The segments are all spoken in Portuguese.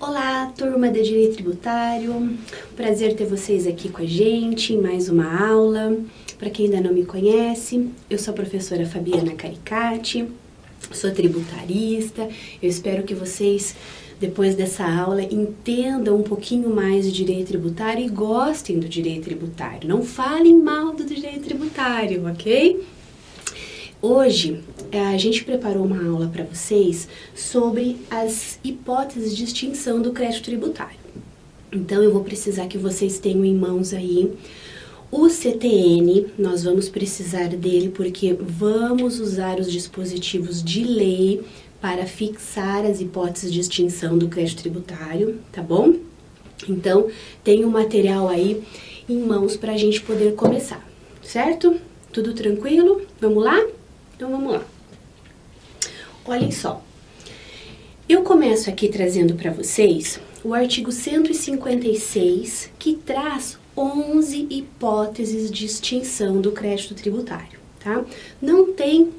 Olá, turma de Direito Tributário, prazer ter vocês aqui com a gente em mais uma aula. Para quem ainda não me conhece, eu sou a professora Fabiana Caricati, sou tributarista. Eu espero que vocês, depois dessa aula, entendam um pouquinho mais de direito tributário e gostem do direito tributário. Não falem mal do direito tributário, ok? Hoje, a gente preparou uma aula para vocês sobre as hipóteses de extinção do crédito tributário. Então, eu vou precisar que vocês tenham em mãos aí o CTN. Nós vamos precisar dele porque vamos usar os dispositivos de lei para fixar as hipóteses de extinção do crédito tributário, tá bom? Então, tem o material aí em mãos para a gente poder começar, certo? Tudo tranquilo? Vamos lá? Então vamos lá. Olhem só. Eu começo aqui trazendo para vocês o artigo 156, que traz 11 hipóteses de extinção do crédito tributário, tá? Não tem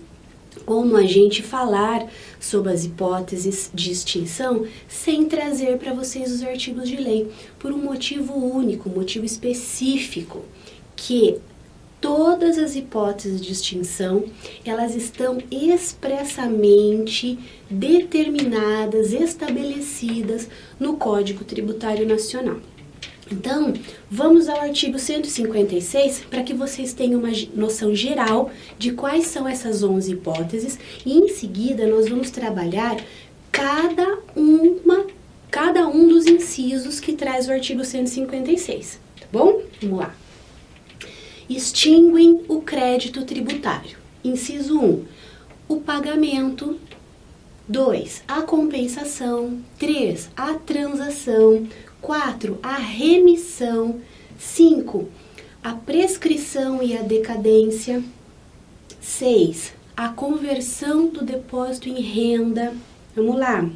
como a gente falar sobre as hipóteses de extinção sem trazer para vocês os artigos de lei, por um motivo único, um motivo específico, que todas as hipóteses de extinção, elas estão expressamente determinadas, estabelecidas no Código Tributário Nacional. Então, vamos ao artigo 156 para que vocês tenham uma noção geral de quais são essas 11 hipóteses e em seguida nós vamos trabalhar cada um dos incisos que traz o artigo 156, tá bom? Vamos lá. Extinguem o crédito tributário. Inciso 1, o pagamento. 2, a compensação. 3, a transação. 4, a remissão. 5, a prescrição e a decadência. 6, a conversão do depósito em renda. Vamos lá.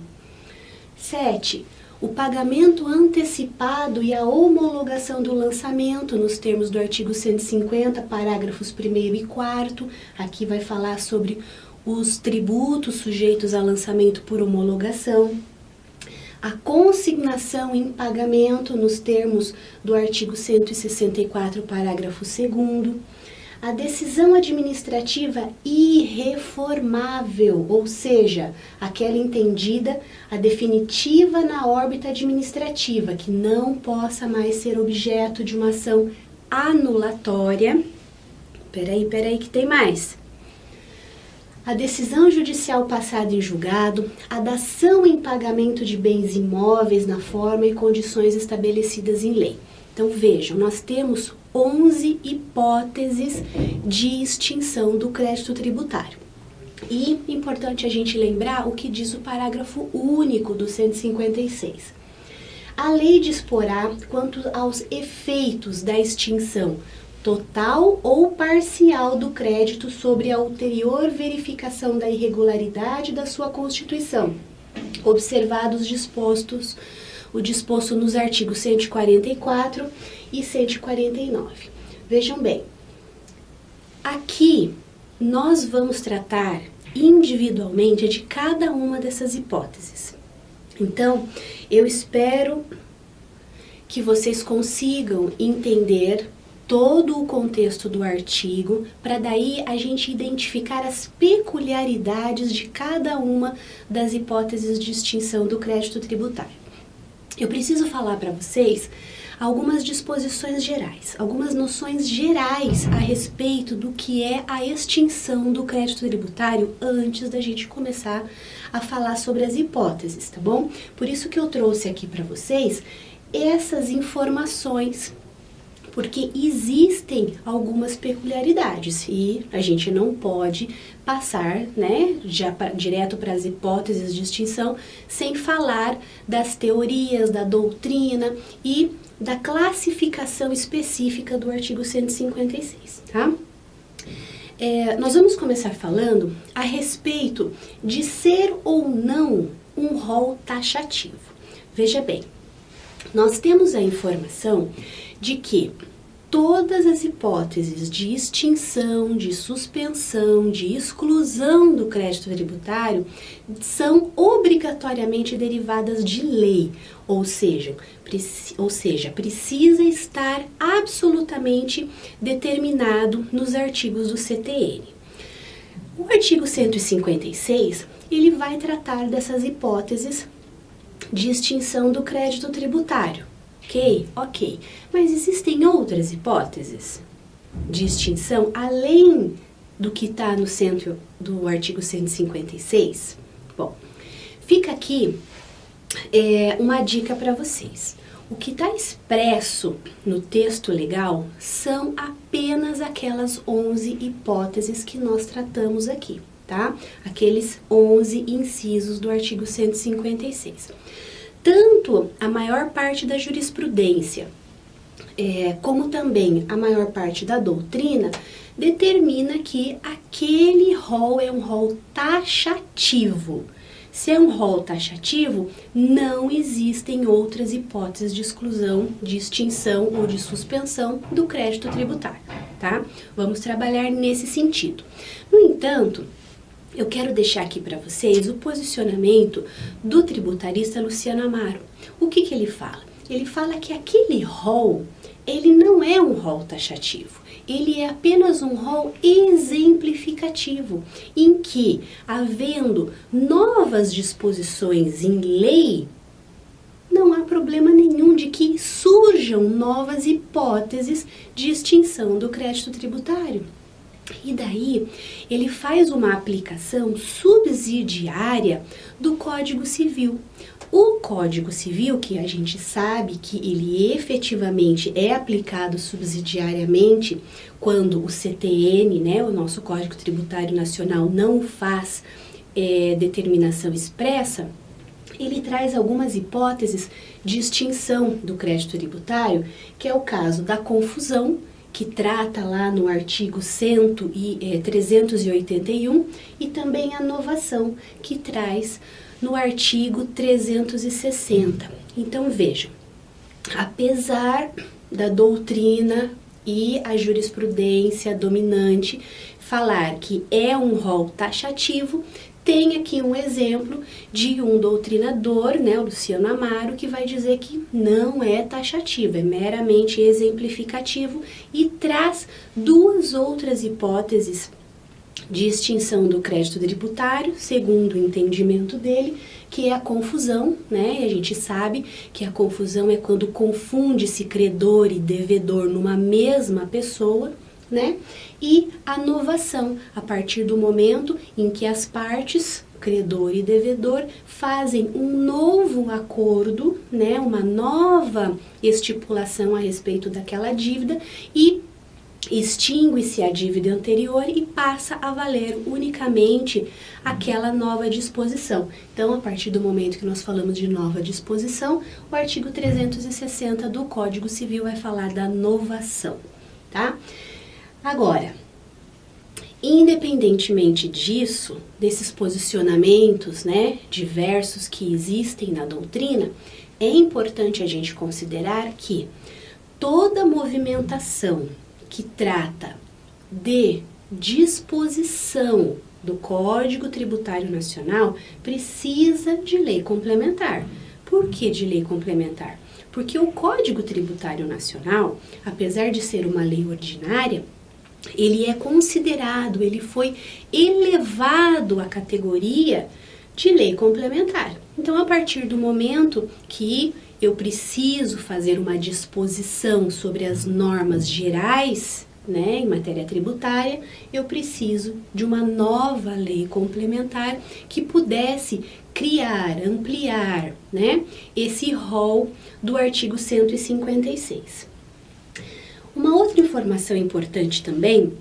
7, o pagamento antecipado e a homologação do lançamento nos termos do artigo 150, parágrafos 1º e 4º. Aqui vai falar sobre os tributos sujeitos a lançamento por homologação. A consignação em pagamento nos termos do artigo 164, parágrafo 2º. A decisão administrativa irreformável, ou seja, aquela entendida, a definitiva na órbita administrativa, que não possa mais ser objeto de uma ação anulatória. Peraí, que tem mais. A decisão judicial passada em julgado, a dação em pagamento de bens imóveis na forma e condições estabelecidas em lei. Então, vejam, nós temos 11 hipóteses de extinção do crédito tributário. E importante a gente lembrar o que diz o parágrafo único do 156. A lei disporá quanto aos efeitos da extinção total ou parcial do crédito sobre a ulterior verificação da irregularidade da sua constituição, observados o disposto nos artigos 144 e 149. Vejam bem, aqui nós vamos tratar individualmente de cada uma dessas hipóteses. Então, eu espero que vocês consigam entender todo o contexto do artigo, para daí a gente identificar as peculiaridades de cada uma das hipóteses de extinção do crédito tributário. Eu preciso falar para vocês algumas disposições gerais, algumas noções gerais a respeito do que é a extinção do crédito tributário antes da gente começar a falar sobre as hipóteses, tá bom? Por isso que eu trouxe aqui para vocês essas informações, porque existem algumas peculiaridades e a gente não pode passar, né, direto para as hipóteses de extinção sem falar das teorias, da doutrina e da classificação específica do artigo 156, tá? Nós vamos começar falando a respeito de ser ou não um rol taxativo. Veja bem, nós temos a informação de que todas as hipóteses de extinção, de suspensão, de exclusão do crédito tributário são obrigatoriamente derivadas de lei, ou seja, precisa estar absolutamente determinado nos artigos do CTN. O artigo 156, ele vai tratar dessas hipóteses de extinção do crédito tributário. Ok. Mas existem outras hipóteses de extinção além do que está no centro do artigo 156? Bom, fica aqui uma dica para vocês. O que está expresso no texto legal são apenas aquelas 11 hipóteses que nós tratamos aqui, tá? Aqueles 11 incisos do artigo 156. Tanto a maior parte da jurisprudência, como também a maior parte da doutrina, determina que aquele rol é um rol taxativo. Se é um rol taxativo, não existem outras hipóteses de exclusão, de extinção ou de suspensão do crédito tributário, tá? Vamos trabalhar nesse sentido. No entanto, eu quero deixar aqui para vocês o posicionamento do tributarista Luciano Amaro. O que ele fala? Ele fala que aquele rol, ele não é um rol taxativo, ele é apenas um rol exemplificativo, em que, havendo novas disposições em lei, não há problema nenhum de que surjam novas hipóteses de extinção do crédito tributário. E daí, ele faz uma aplicação subsidiária do Código Civil. O Código Civil, que a gente sabe que ele efetivamente é aplicado subsidiariamente quando o CTN, né, o nosso Código Tributário Nacional, não faz determinação expressa, ele traz algumas hipóteses de extinção do crédito tributário, que é o caso da confusão, que trata lá no artigo 381, e também a novação, que traz no artigo 360. Então, vejam, apesar da doutrina e a jurisprudência dominante falar que é um rol taxativo, tem aqui um exemplo de um doutrinador, né, o Luciano Amaro, que vai dizer que não é taxativo, é meramente exemplificativo e traz duas outras hipóteses de extinção do crédito tributário, segundo o entendimento dele, que é a confusão, né? E a gente sabe que a confusão é quando confunde-se credor e devedor numa mesma pessoa, né? E a novação, a partir do momento em que as partes, credor e devedor, fazem um novo acordo, né? Uma nova estipulação a respeito daquela dívida e extingue-se a dívida anterior e passa a valer unicamente aquela nova disposição. Então, a partir do momento que nós falamos de nova disposição, o artigo 360 do Código Civil vai falar da novação, tá? Agora, independentemente disso, desses posicionamentos, né, diversos que existem na doutrina, é importante a gente considerar que toda movimentação que trata de disposição do Código Tributário Nacional precisa de lei complementar. Por que de lei complementar? Porque o Código Tributário Nacional, apesar de ser uma lei ordinária, ele é considerado, ele foi elevado à categoria de lei complementar. Então, a partir do momento que eu preciso fazer uma disposição sobre as normas gerais, né, em matéria tributária, eu preciso de uma nova lei complementar que pudesse criar, ampliar, né, esse rol do artigo 156. Uma outra informação importante também,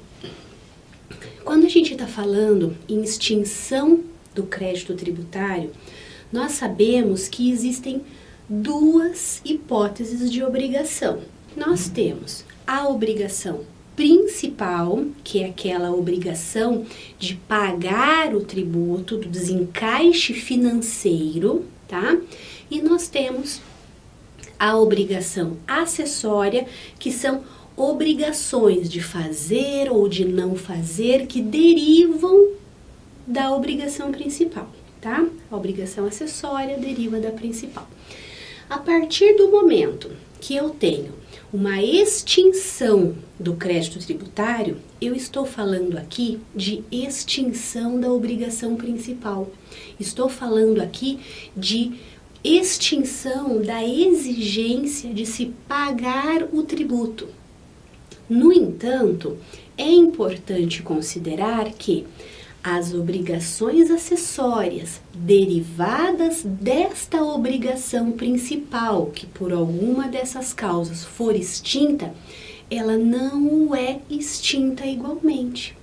quando a gente está falando em extinção do crédito tributário, nós sabemos que existem duas hipóteses de obrigação. Nós temos a obrigação principal, que é aquela obrigação de pagar o tributo do desencaixe financeiro, tá? E nós temos a obrigação acessória, que são obrigações de fazer ou de não fazer que derivam da obrigação principal, tá? A obrigação acessória deriva da principal. A partir do momento que eu tenho uma extinção do crédito tributário, eu estou falando aqui de extinção da obrigação principal. Estou falando aqui de extinção da exigência de se pagar o tributo. No entanto, é importante considerar que as obrigações acessórias derivadas desta obrigação principal, que por alguma dessas causas for extinta, ela não é extinta igualmente.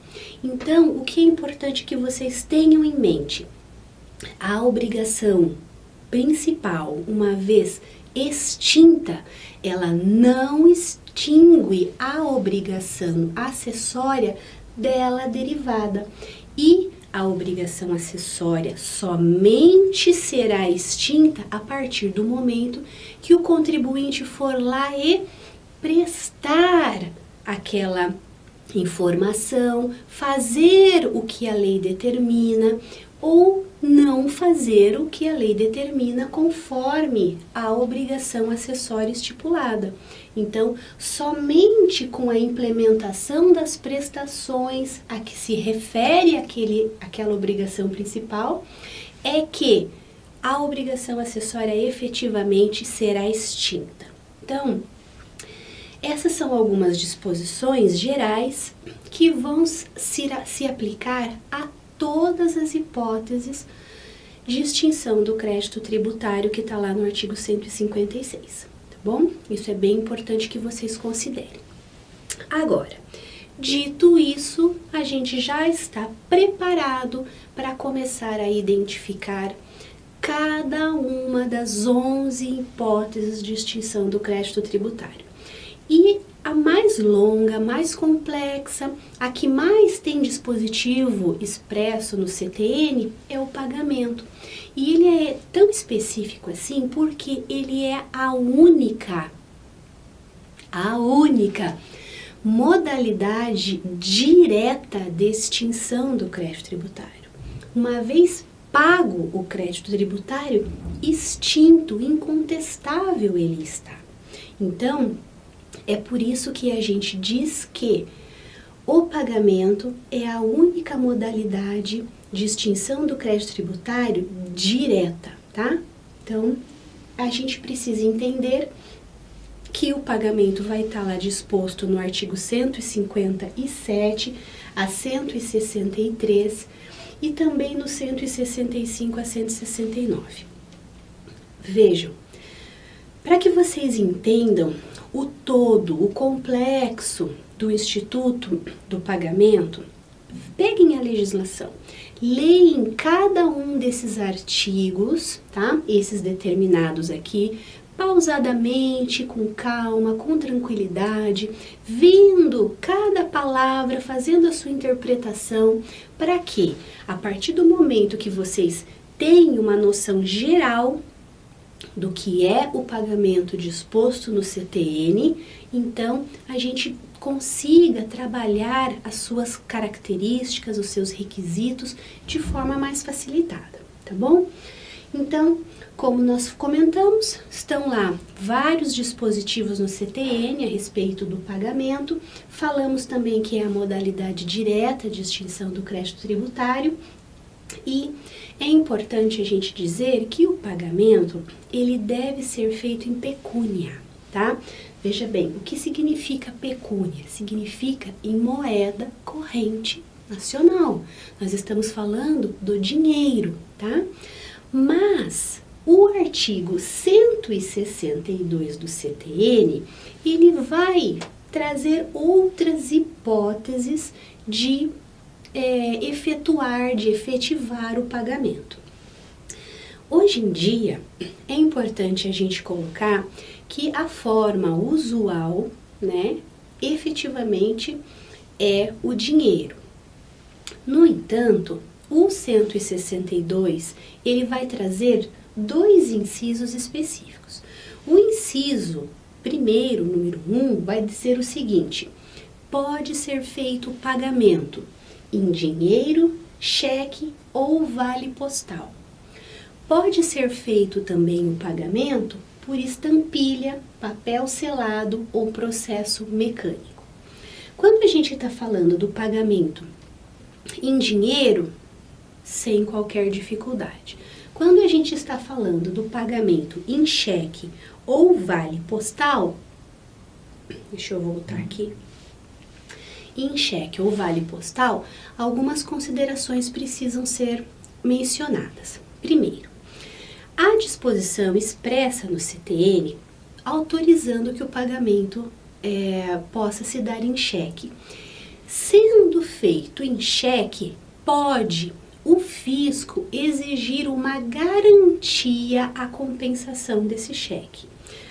Então, o que é importante que vocês tenham em mente? A obrigação principal, uma vez extinta, ela não extingue a obrigação acessória dela derivada. E a obrigação acessória somente será extinta a partir do momento que o contribuinte for lá e prestar aquela informação, fazer o que a lei determina ou não fazer o que a lei determina conforme a obrigação acessória estipulada. Então, somente com a implementação das prestações a que se refere aquela obrigação principal é que a obrigação acessória efetivamente será extinta. Então, essas são algumas disposições gerais que vão se aplicar a todas as hipóteses de extinção do crédito tributário que está lá no artigo 156, tá bom? Isso é bem importante que vocês considerem. Agora, dito isso, a gente já está preparado para começar a identificar cada uma das 11 hipóteses de extinção do crédito tributário. E a mais longa, mais complexa, a que mais tem dispositivo expresso no CTN é o pagamento. E ele é tão específico assim porque ele é a única modalidade direta de extinção do crédito tributário. Uma vez pago o crédito tributário, extinto, incontestável ele está. Então, é por isso que a gente diz que o pagamento é a única modalidade de extinção do crédito tributário direta, tá? Então, a gente precisa entender que o pagamento vai estar lá disposto no artigo 157 a 163 e também no 165 a 169. Vejam, para que vocês entendam o todo, o complexo do Instituto do Pagamento, peguem a legislação, leem cada um desses artigos, tá? Esses determinados aqui, pausadamente, com calma, com tranquilidade, vendo cada palavra, fazendo a sua interpretação, para que, a partir do momento que vocês têm uma noção geral do que é o pagamento disposto no CTN, então a gente consiga trabalhar as suas características, os seus requisitos de forma mais facilitada, tá bom? Então, como nós comentamos, estão lá vários dispositivos no CTN a respeito do pagamento. Falamos também que é a modalidade direta de extinção do crédito tributário. E é importante a gente dizer que o pagamento, ele deve ser feito em pecúnia, tá? Veja bem, o que significa pecúnia? Significa em moeda corrente nacional. Nós estamos falando do dinheiro, tá? Mas o artigo 162 do CTN, ele vai trazer outras hipóteses de efetivar o pagamento. Hoje em dia, é importante a gente colocar que a forma usual, né, efetivamente é o dinheiro. No entanto, o 162, ele vai trazer dois incisos específicos. O inciso Primeiro, número 1, vai dizer o seguinte: pode ser feito o pagamento em dinheiro, cheque ou vale postal. Pode ser feito também o pagamento por estampilha, papel selado ou processo mecânico. Quando a gente está falando do pagamento em dinheiro, sem qualquer dificuldade. Quando a gente está falando do pagamento em cheque ou vale postal, deixa eu voltar aqui. Em cheque ou vale postal, algumas considerações precisam ser mencionadas. Primeiro, há disposição expressa no CTN autorizando que o pagamento possa se dar em cheque. Sendo feito em cheque, pode o fisco exigir uma garantia à compensação desse cheque.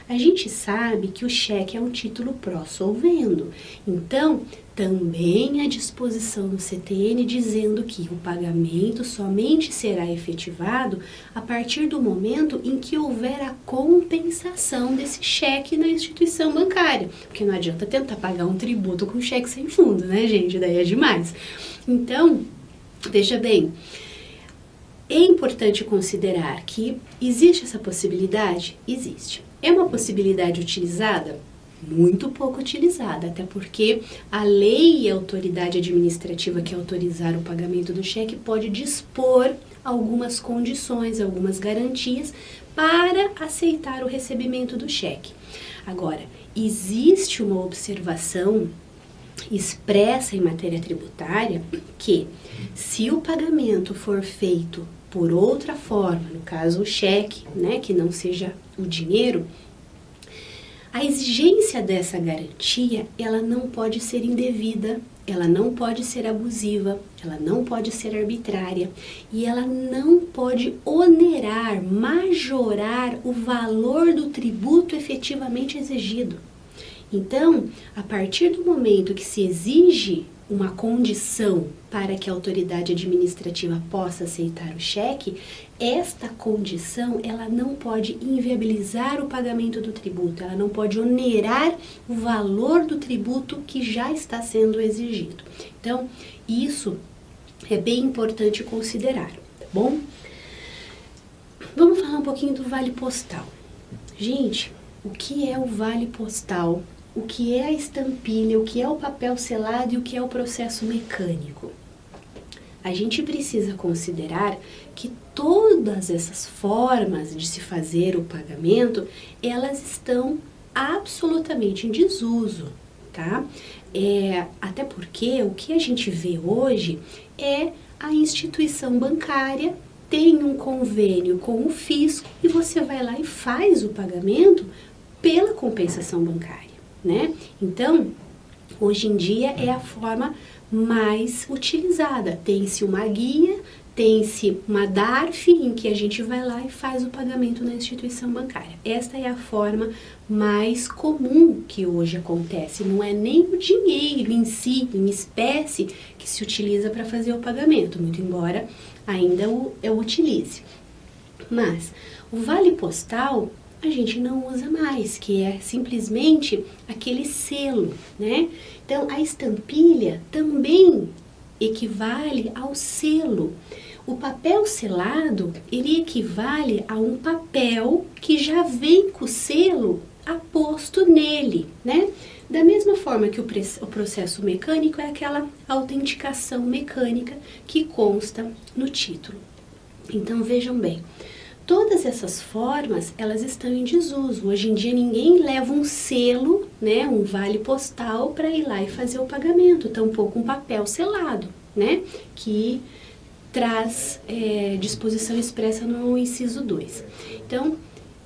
A gente sabe que o cheque é um título pró-solvendo, então também há disposição no CTN dizendo que o pagamento somente será efetivado a partir do momento em que houver a compensação desse cheque na instituição bancária, porque não adianta tentar pagar um tributo com cheque sem fundo, né, gente? Daí é demais. Então, veja bem, é importante considerar que existe essa possibilidade? Existe. É uma possibilidade utilizada? Muito pouco utilizada, até porque a lei e a autoridade administrativa que autorizar o pagamento do cheque pode dispor algumas condições, algumas garantias para aceitar o recebimento do cheque. Agora, existe uma observação expressa em matéria tributária que, se o pagamento for feito por outra forma, no caso o cheque, né, que não seja o dinheiro, a exigência dessa garantia, ela não pode ser indevida, ela não pode ser abusiva, ela não pode ser arbitrária e ela não pode onerar, majorar o valor do tributo efetivamente exigido. Então, a partir do momento que se exige uma condição para que a autoridade administrativa possa aceitar o cheque, esta condição ela não pode inviabilizar o pagamento do tributo, ela não pode onerar o valor do tributo que já está sendo exigido. Então, isso é bem importante considerar, tá bom? Vamos falar um pouquinho do vale postal. Gente, o que é o vale postal? O que é a estampilha, o que é o papel selado e o que é o processo mecânico? A gente precisa considerar que todas essas formas de se fazer o pagamento, elas estão absolutamente em desuso, tá? Até porque o que a gente vê hoje é a instituição bancária tem um convênio com o fisco e você vai lá e faz o pagamento pela compensação bancária, né? Então, hoje em dia é a forma mais utilizada. Tem-se uma guia, tem-se uma DARF em que a gente vai lá e faz o pagamento na instituição bancária. Esta é a forma mais comum que hoje acontece. Não é nem o dinheiro em si, em espécie, que se utiliza para fazer o pagamento, muito embora ainda o utilize. Mas o vale postal a gente não usa mais, que é simplesmente aquele selo, né? Então, a estampilha também equivale ao selo. O papel selado, ele equivale a um papel que já vem com o selo aposto nele, né? Da mesma forma que o processo mecânico é aquela autenticação mecânica que consta no título. Então, vejam bem, todas essas formas, elas estão em desuso. Hoje em dia ninguém leva um selo, né, um vale postal para ir lá e fazer o pagamento, tampouco um papel selado, né, que traz disposição expressa no inciso 2. Então,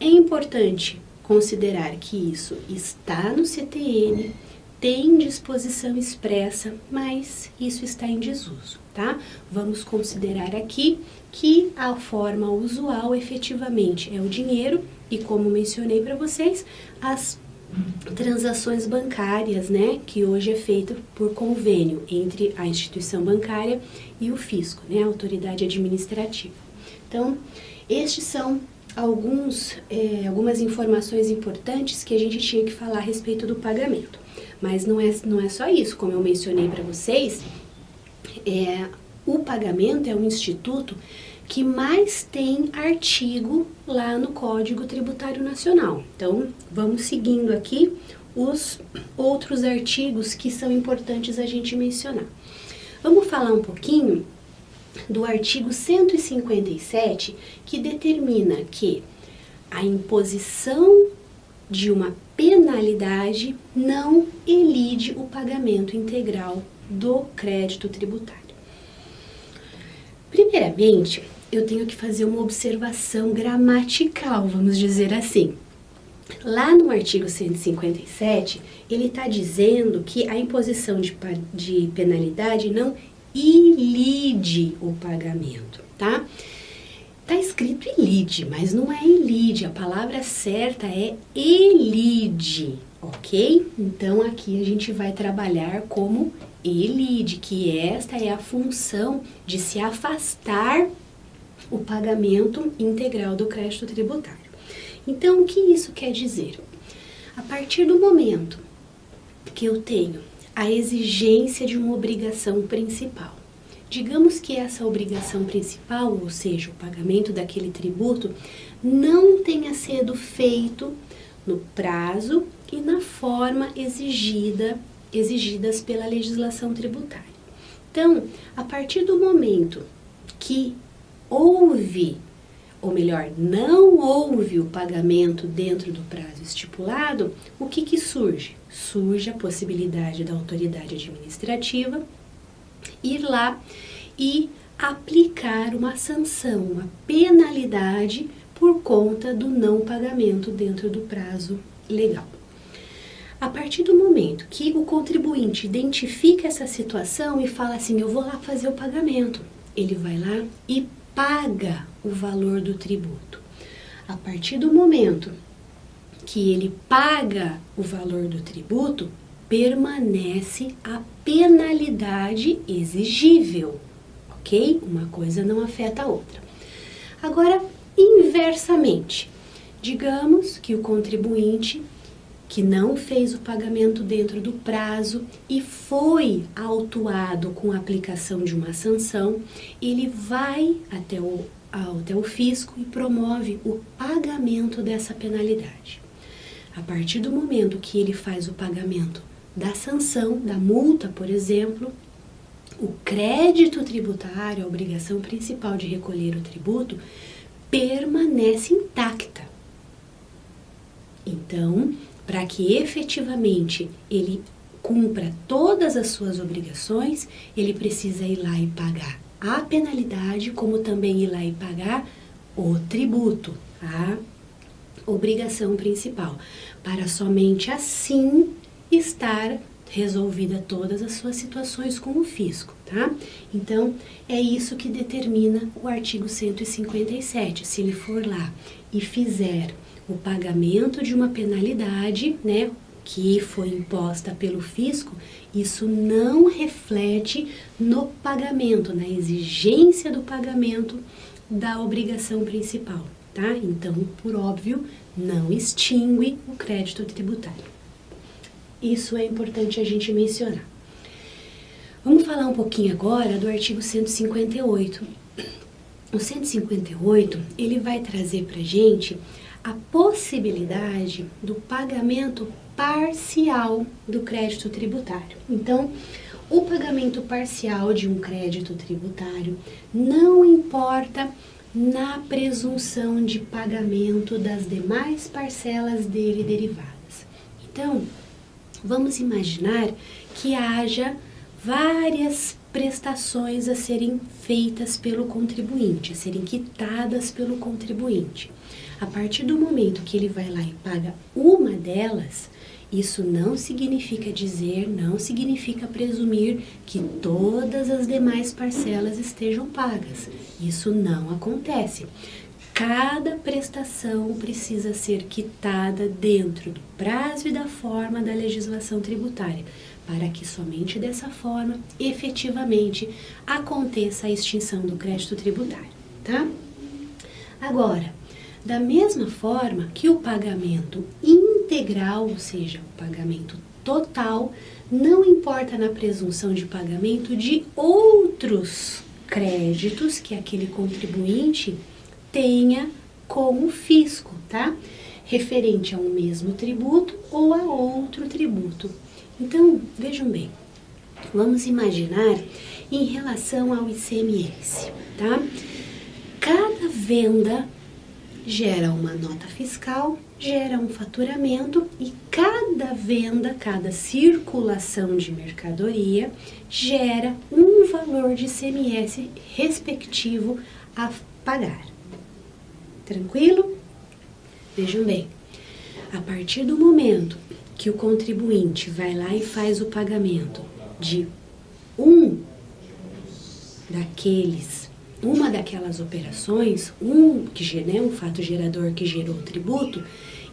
é importante considerar que isso está no CTN, tem disposição expressa, mas isso está em desuso, tá? Vamos considerar aqui que a forma usual efetivamente é o dinheiro e, como mencionei para vocês, as transações bancárias, né, que hoje é feita por convênio entre a instituição bancária e o fisco, né, a autoridade administrativa. Então, estes são algumas informações importantes que a gente tinha que falar a respeito do pagamento. Mas não é só isso, como eu mencionei para vocês, o pagamento é um instituto que mais tem artigo lá no Código Tributário Nacional. Então, vamos seguindo aqui os outros artigos que são importantes a gente mencionar. Vamos falar um pouquinho do artigo 157, que determina que a imposição de uma penalidade não elide o pagamento integral do crédito tributário. Primeiramente, eu tenho que fazer uma observação gramatical, vamos dizer assim. Lá no artigo 157, ele está dizendo que a imposição de penalidade não ilide o pagamento, tá? Tá escrito ilide, mas não é ilide, a palavra certa é elide, ok? Então, aqui a gente vai trabalhar como elide, que esta é a função de se afastar o pagamento integral do crédito tributário. Então, o que isso quer dizer? A partir do momento que eu tenho a exigência de uma obrigação principal, digamos que essa obrigação principal, ou seja, o pagamento daquele tributo, não tenha sido feito no prazo e na forma exigidas pela legislação tributária. Então, a partir do momento que houve, ou melhor, não houve o pagamento dentro do prazo estipulado, o que surge? Surge a possibilidade da autoridade administrativa ir lá e aplicar uma sanção, uma penalidade por conta do não pagamento dentro do prazo legal. A partir do momento que o contribuinte identifica essa situação e fala assim, eu vou lá fazer o pagamento, ele vai lá e paga o valor do tributo. A partir do momento que ele paga o valor do tributo, permanece a penalidade exigível, ok? Uma coisa não afeta a outra. Agora, inversamente, digamos que o contribuinte que não fez o pagamento dentro do prazo e foi autuado com a aplicação de uma sanção, ele vai até o fisco e promove o pagamento dessa penalidade. A partir do momento que ele faz o pagamento da sanção, da multa, por exemplo, o crédito tributário, a obrigação principal de recolher o tributo, permanece intacta. Então, para que efetivamente ele cumpra todas as suas obrigações, ele precisa ir lá e pagar a penalidade, como também ir lá e pagar o tributo, a obrigação principal, para somente assim estar resolvida todas as suas situações com o fisco, tá? Então, é isso que determina o artigo 157. Se ele for lá e fizer o pagamento de uma penalidade, né, que foi imposta pelo fisco, isso não reflete no pagamento, na exigência do pagamento da obrigação principal, tá? Então, por óbvio, não extingue o crédito tributário. Isso é importante a gente mencionar. Vamos falar um pouquinho agora do artigo 158. O 158, ele vai trazer pra gente a possibilidade do pagamento parcial do crédito tributário. Então, o pagamento parcial de um crédito tributário não importa na presunção de pagamento das demais parcelas dele derivadas. Então, vamos imaginar que haja várias prestações a serem feitas pelo contribuinte, a serem quitadas pelo contribuinte. A partir do momento que ele vai lá e paga uma delas, isso não significa dizer, não significa presumir que todas as demais parcelas estejam pagas. Isso não acontece. Cada prestação precisa ser quitada dentro do prazo e da forma da legislação tributária, para que somente dessa forma, efetivamente, aconteça a extinção do crédito tributário, tá? Agora, Da mesma forma que o pagamento integral, ou seja, o pagamento total, não importa na presunção de pagamento de outros créditos que aquele contribuinte tenha com o fisco, tá? Referente a um mesmo tributo ou a outro tributo. Então, vejam bem, vamos imaginar em relação ao ICMS, tá? Cada venda gera uma nota fiscal, gera um faturamento e cada venda, cada circulação de mercadoria gera um valor de ICMS respectivo a pagar. Tranquilo? Vejam bem, a partir do momento que o contribuinte vai lá e faz o pagamento de uma daquelas operações, um fato gerador que gerou o tributo,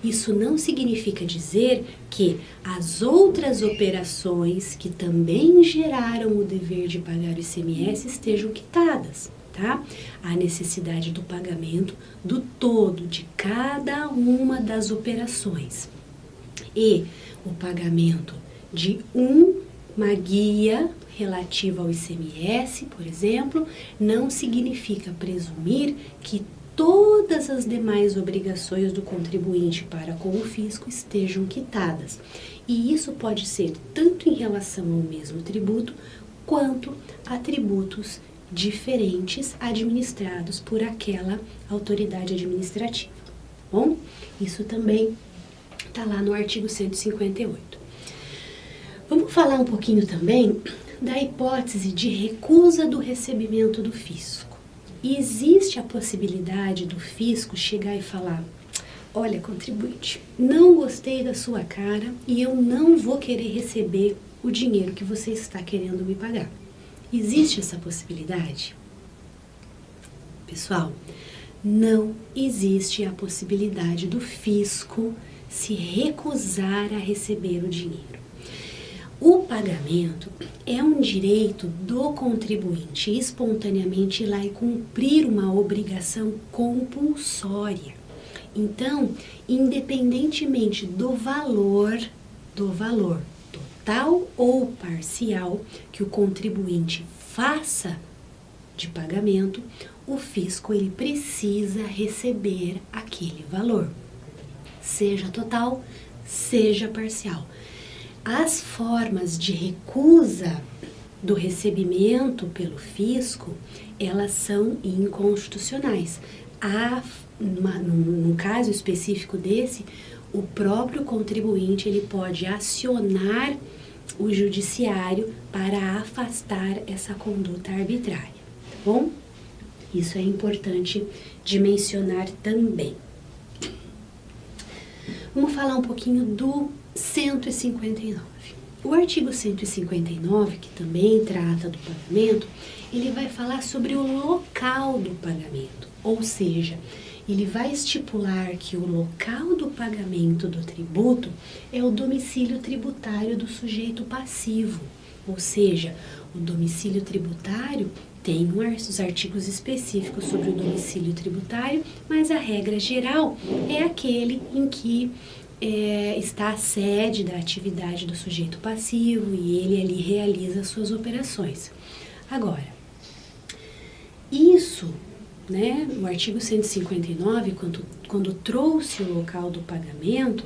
isso não significa dizer que as outras operações que também geraram o dever de pagar o ICMS estejam quitadas, tá? Há necessidade do pagamento do todo de cada uma das operações. E o pagamento de uma guia relativa ao ICMS, por exemplo, não significa presumir que todas as demais obrigações do contribuinte para com o fisco estejam quitadas. E isso pode ser tanto em relação ao mesmo tributo, quanto a tributos diferentes administrados por aquela autoridade administrativa. Bom, isso também está lá no artigo 158. Vamos falar um pouquinho também da hipótese de recusa do recebimento do fisco. E existe a possibilidade do fisco chegar e falar: olha, contribuinte, não gostei da sua cara e eu não vou querer receber o dinheiro que você está querendo me pagar. Existe essa possibilidade? Pessoal, não existe a possibilidade do fisco se recusar a receber o dinheiro. O pagamento é um direito do contribuinte espontaneamente ir lá e cumprir uma obrigação compulsória. Então, independentemente do valor total ou parcial que o contribuinte faça de pagamento, o fisco ele precisa receber aquele valor, seja total, seja parcial. As formas de recusa do recebimento pelo fisco, elas são inconstitucionais. No caso específico desse, o próprio contribuinte ele pode acionar o judiciário para afastar essa conduta arbitrária, tá bom? Isso é importante de mencionar também. Vamos falar um pouquinho do 159. O artigo 159, que também trata do pagamento, ele vai falar sobre o local do pagamento, ou seja, ele vai estipular que o local do pagamento do tributo é o domicílio tributário do sujeito passivo, ou seja, o domicílio tributário tem os artigos específicos sobre o domicílio tributário, mas a regra geral é aquele em que está a sede da atividade do sujeito passivo e ele ali realiza as suas operações. Agora, isso, né, o artigo 159, quando trouxe o local do pagamento,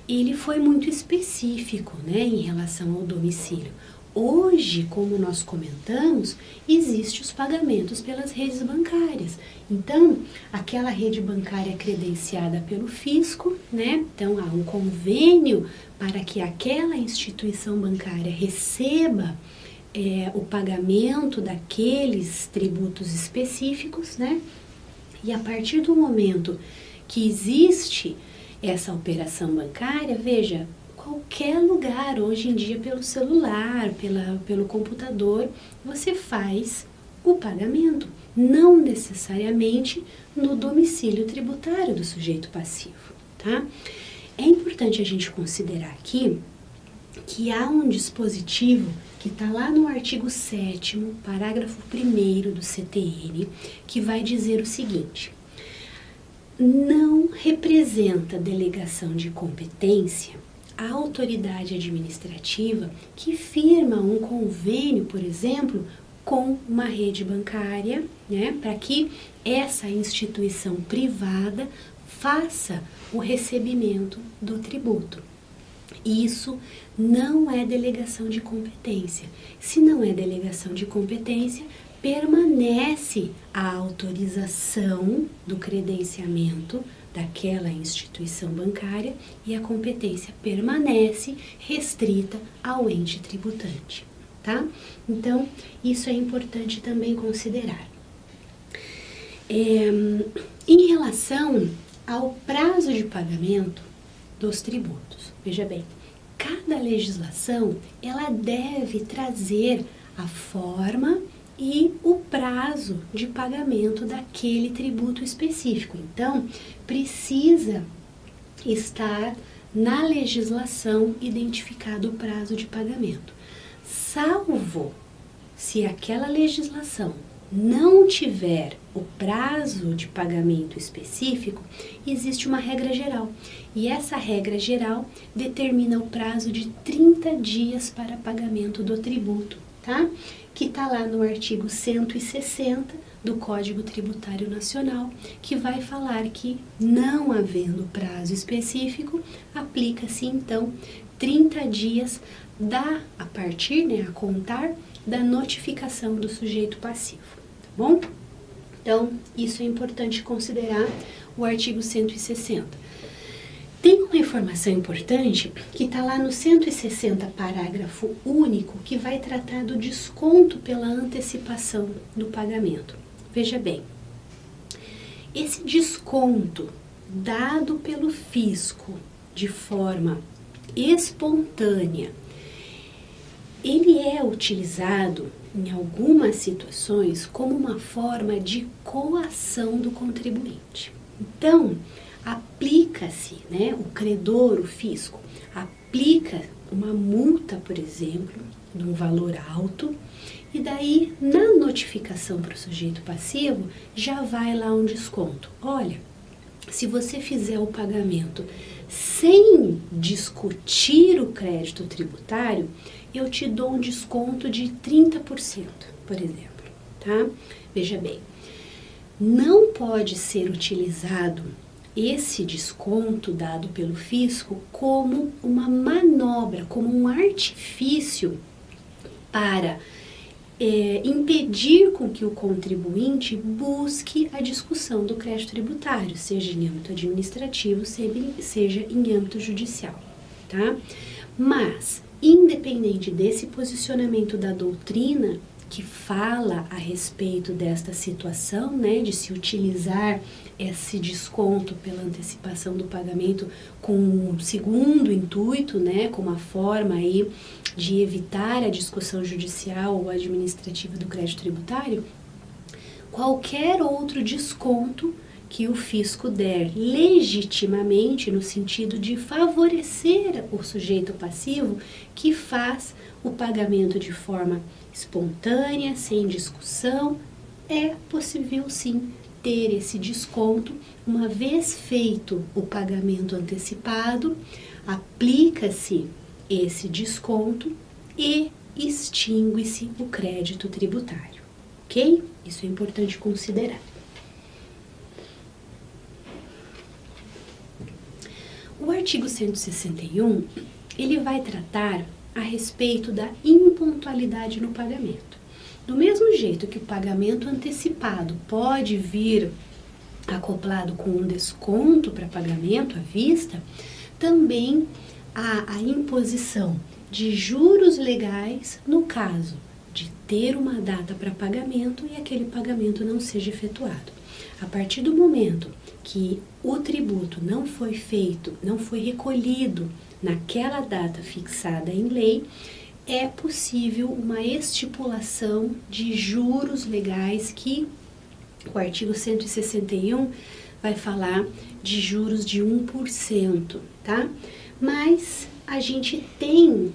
ele foi muito específico, né, em relação ao domicílio. Hoje, como nós comentamos, existem os pagamentos pelas redes bancárias. Então, aquela rede bancária credenciada pelo fisco, né? Então, há um convênio para que aquela instituição bancária receba o pagamento daqueles tributos específicos, né? E a partir do momento que existe essa operação bancária, veja, qualquer lugar, hoje em dia pelo celular, pelo computador, você faz o pagamento, não necessariamente no domicílio tributário do sujeito passivo, tá? É importante a gente considerar aqui que há um dispositivo que está lá no artigo 7º, parágrafo 1º do CTN, que vai dizer o seguinte: não representa delegação de competência a autoridade administrativa que firma um convênio, por exemplo, com uma rede bancária, né, para que essa instituição privada faça o recebimento do tributo. Isso não é delegação de competência. Se não é delegação de competência, permanece a autorização do credenciamento daquela instituição bancária e a competência permanece restrita ao ente tributante, tá? Então, isso é importante também considerar. Em relação ao prazo de pagamento dos tributos, veja bem, cada legislação ela deve trazer a forma e o prazo de pagamento daquele tributo específico. Então, precisa estar na legislação identificado o prazo de pagamento. Salvo se aquela legislação não tiver o prazo de pagamento específico, existe uma regra geral. E essa regra geral determina o prazo de 30 dias para pagamento do tributo, tá? Que está lá no artigo 160 do Código Tributário Nacional, que vai falar que, não havendo prazo específico, aplica-se então 30 dias a partir, a contar da notificação do sujeito passivo, tá bom? Então, isso é importante considerar o artigo 160. Tem uma informação importante que está lá no 160, parágrafo único, que vai tratar do desconto pela antecipação do pagamento. Veja bem, esse desconto dado pelo fisco de forma espontânea, ele é utilizado em algumas situações como uma forma de coação do contribuinte. Então, aplica-se, o credor, o fisco, aplica uma multa, por exemplo, de um valor alto, e daí, na notificação para o sujeito passivo, já vai lá um desconto. Olha, se você fizer o pagamento sem discutir o crédito tributário, eu te dou um desconto de 30%, por exemplo, tá? Veja bem, não pode ser utilizado esse desconto dado pelo fisco como uma manobra, como um artifício para impedir com que o contribuinte busque a discussão do crédito tributário, seja em âmbito administrativo, seja em âmbito judicial, tá? Mas, independente desse posicionamento da doutrina, que fala a respeito desta situação, de se utilizar esse desconto pela antecipação do pagamento com um segundo intuito, com uma forma aí de evitar a discussão judicial ou administrativa do crédito tributário, qualquer outro desconto que o fisco der legitimamente no sentido de favorecer o sujeito passivo que faz o pagamento de forma espontânea, sem discussão, é possível sim ter esse desconto. Uma vez feito o pagamento antecipado, aplica-se esse desconto e extingue-se o crédito tributário, ok? Isso é importante considerar. O artigo 161, ele vai tratar a respeito da impontualidade no pagamento. Do mesmo jeito que o pagamento antecipado pode vir acoplado com um desconto para pagamento à vista, também há a imposição de juros legais no caso de ter uma data para pagamento e aquele pagamento não seja efetuado. A partir do momento que o tributo não foi feito, não foi recolhido naquela data fixada em lei, é possível uma estipulação de juros legais que o artigo 161 vai falar de juros de 1%, tá? Mas a gente tem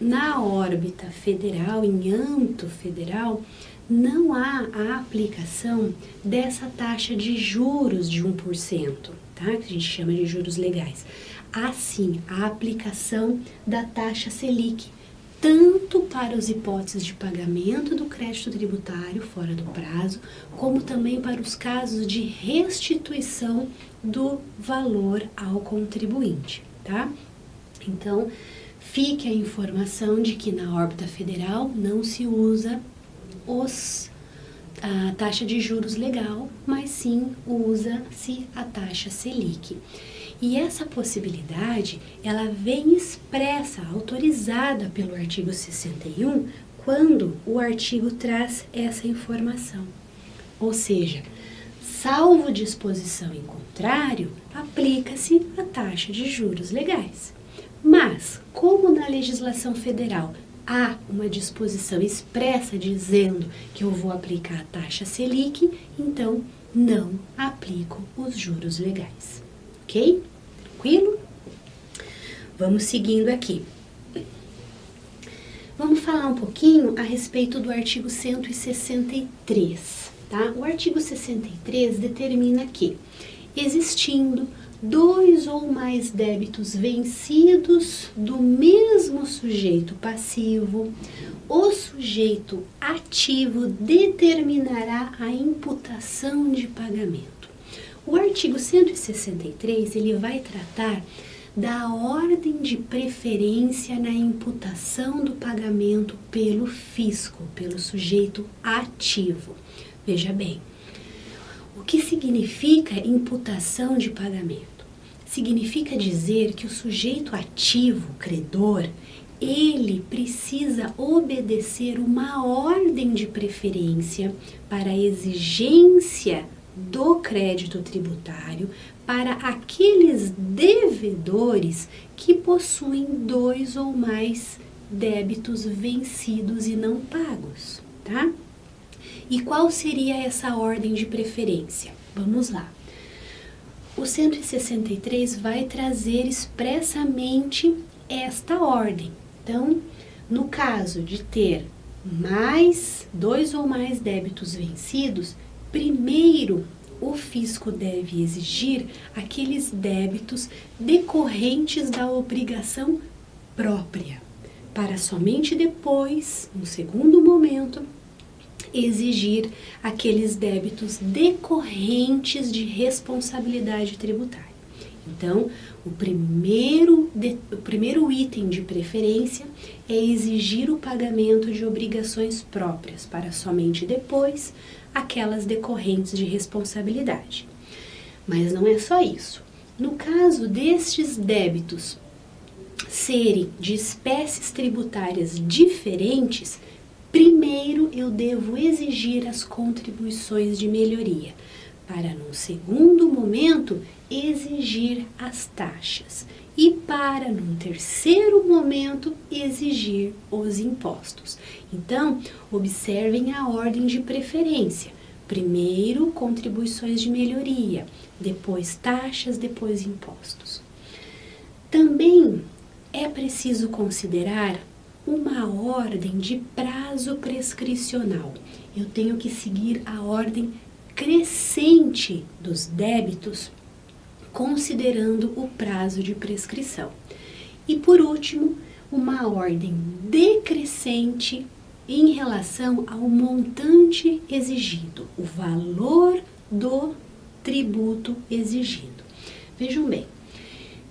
na órbita federal, em âmbito federal, não há a aplicação dessa taxa de juros de 1%, tá? Que a gente chama de juros legais. Há sim a aplicação da taxa Selic, tanto para as hipóteses de pagamento do crédito tributário fora do prazo, como também para os casos de restituição do valor ao contribuinte, tá? Então, fique a informação de que na órbita federal não se usa a taxa de juros legal, mas sim usa-se a taxa Selic. E essa possibilidade, ela vem expressa, autorizada pelo artigo 61, quando o artigo traz essa informação. Ou seja, salvo disposição em contrário, aplica-se a taxa de juros legais. Mas, como na legislação federal há uma disposição expressa dizendo que eu vou aplicar a taxa Selic, então não aplico os juros legais. Ok? Tranquilo? Vamos seguindo aqui. Vamos falar um pouquinho a respeito do artigo 163, tá? O artigo 63 determina que, existindo 2 ou mais débitos vencidos do mesmo sujeito passivo, o sujeito ativo determinará a imputação de pagamento. O artigo 163, ele vai tratar da ordem de preferência na imputação do pagamento pelo fisco, pelo sujeito ativo. Veja bem, o que significa imputação de pagamento? Significa dizer que o sujeito ativo, credor, ele precisa obedecer uma ordem de preferência para a exigência do crédito tributário para aqueles devedores que possuem 2 ou mais débitos vencidos e não pagos, tá? E qual seria essa ordem de preferência? Vamos lá. O 163 vai trazer expressamente esta ordem. Então, no caso de ter 2 ou mais débitos vencidos, primeiro o fisco deve exigir aqueles débitos decorrentes da obrigação própria, para somente depois, no segundo momento, exigir aqueles débitos decorrentes de responsabilidade tributária. Então, o primeiro item de preferência é exigir o pagamento de obrigações próprias, para somente depois aquelas decorrentes de responsabilidade. Mas não é só isso. No caso destes débitos serem de espécies tributárias diferentes, primeiro eu devo exigir as contribuições de melhoria, para num segundo momento exigir as taxas e para num terceiro momento exigir os impostos. Então, observem a ordem de preferência. Primeiro, contribuições de melhoria, depois taxas, depois impostos. Também é preciso considerar uma ordem de prazo prescricional. Eu tenho que seguir a ordem crescente dos débitos, considerando o prazo de prescrição. E por último, uma ordem decrescente em relação ao montante exigido, o valor do tributo exigido. Vejam bem,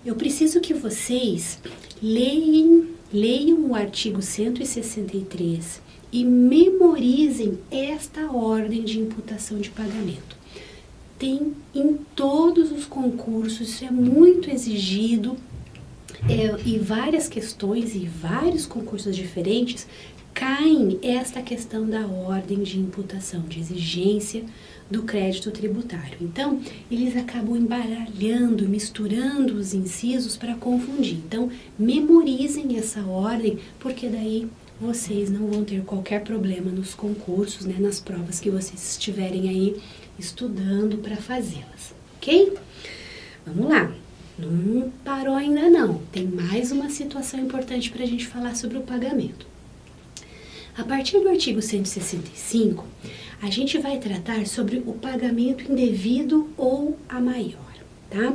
eu preciso que vocês leiam o artigo 163 e memorizem esta ordem de imputação de pagamento. Tem em todos os concursos, isso é muito exigido, e várias questões e vários concursos diferentes caem esta questão da ordem de imputação, de exigência do crédito tributário. Então, eles acabam embaralhando, misturando os incisos para confundir. Então, memorizem essa ordem, porque daí vocês não vão ter qualquer problema nos concursos, né, nas provas que vocês estiverem aí estudando para fazê-las, ok? Vamos lá, não parou ainda não, tem mais uma situação importante para a gente falar sobre o pagamento. A partir do artigo 165, a gente vai tratar sobre o pagamento indevido ou a maior, tá?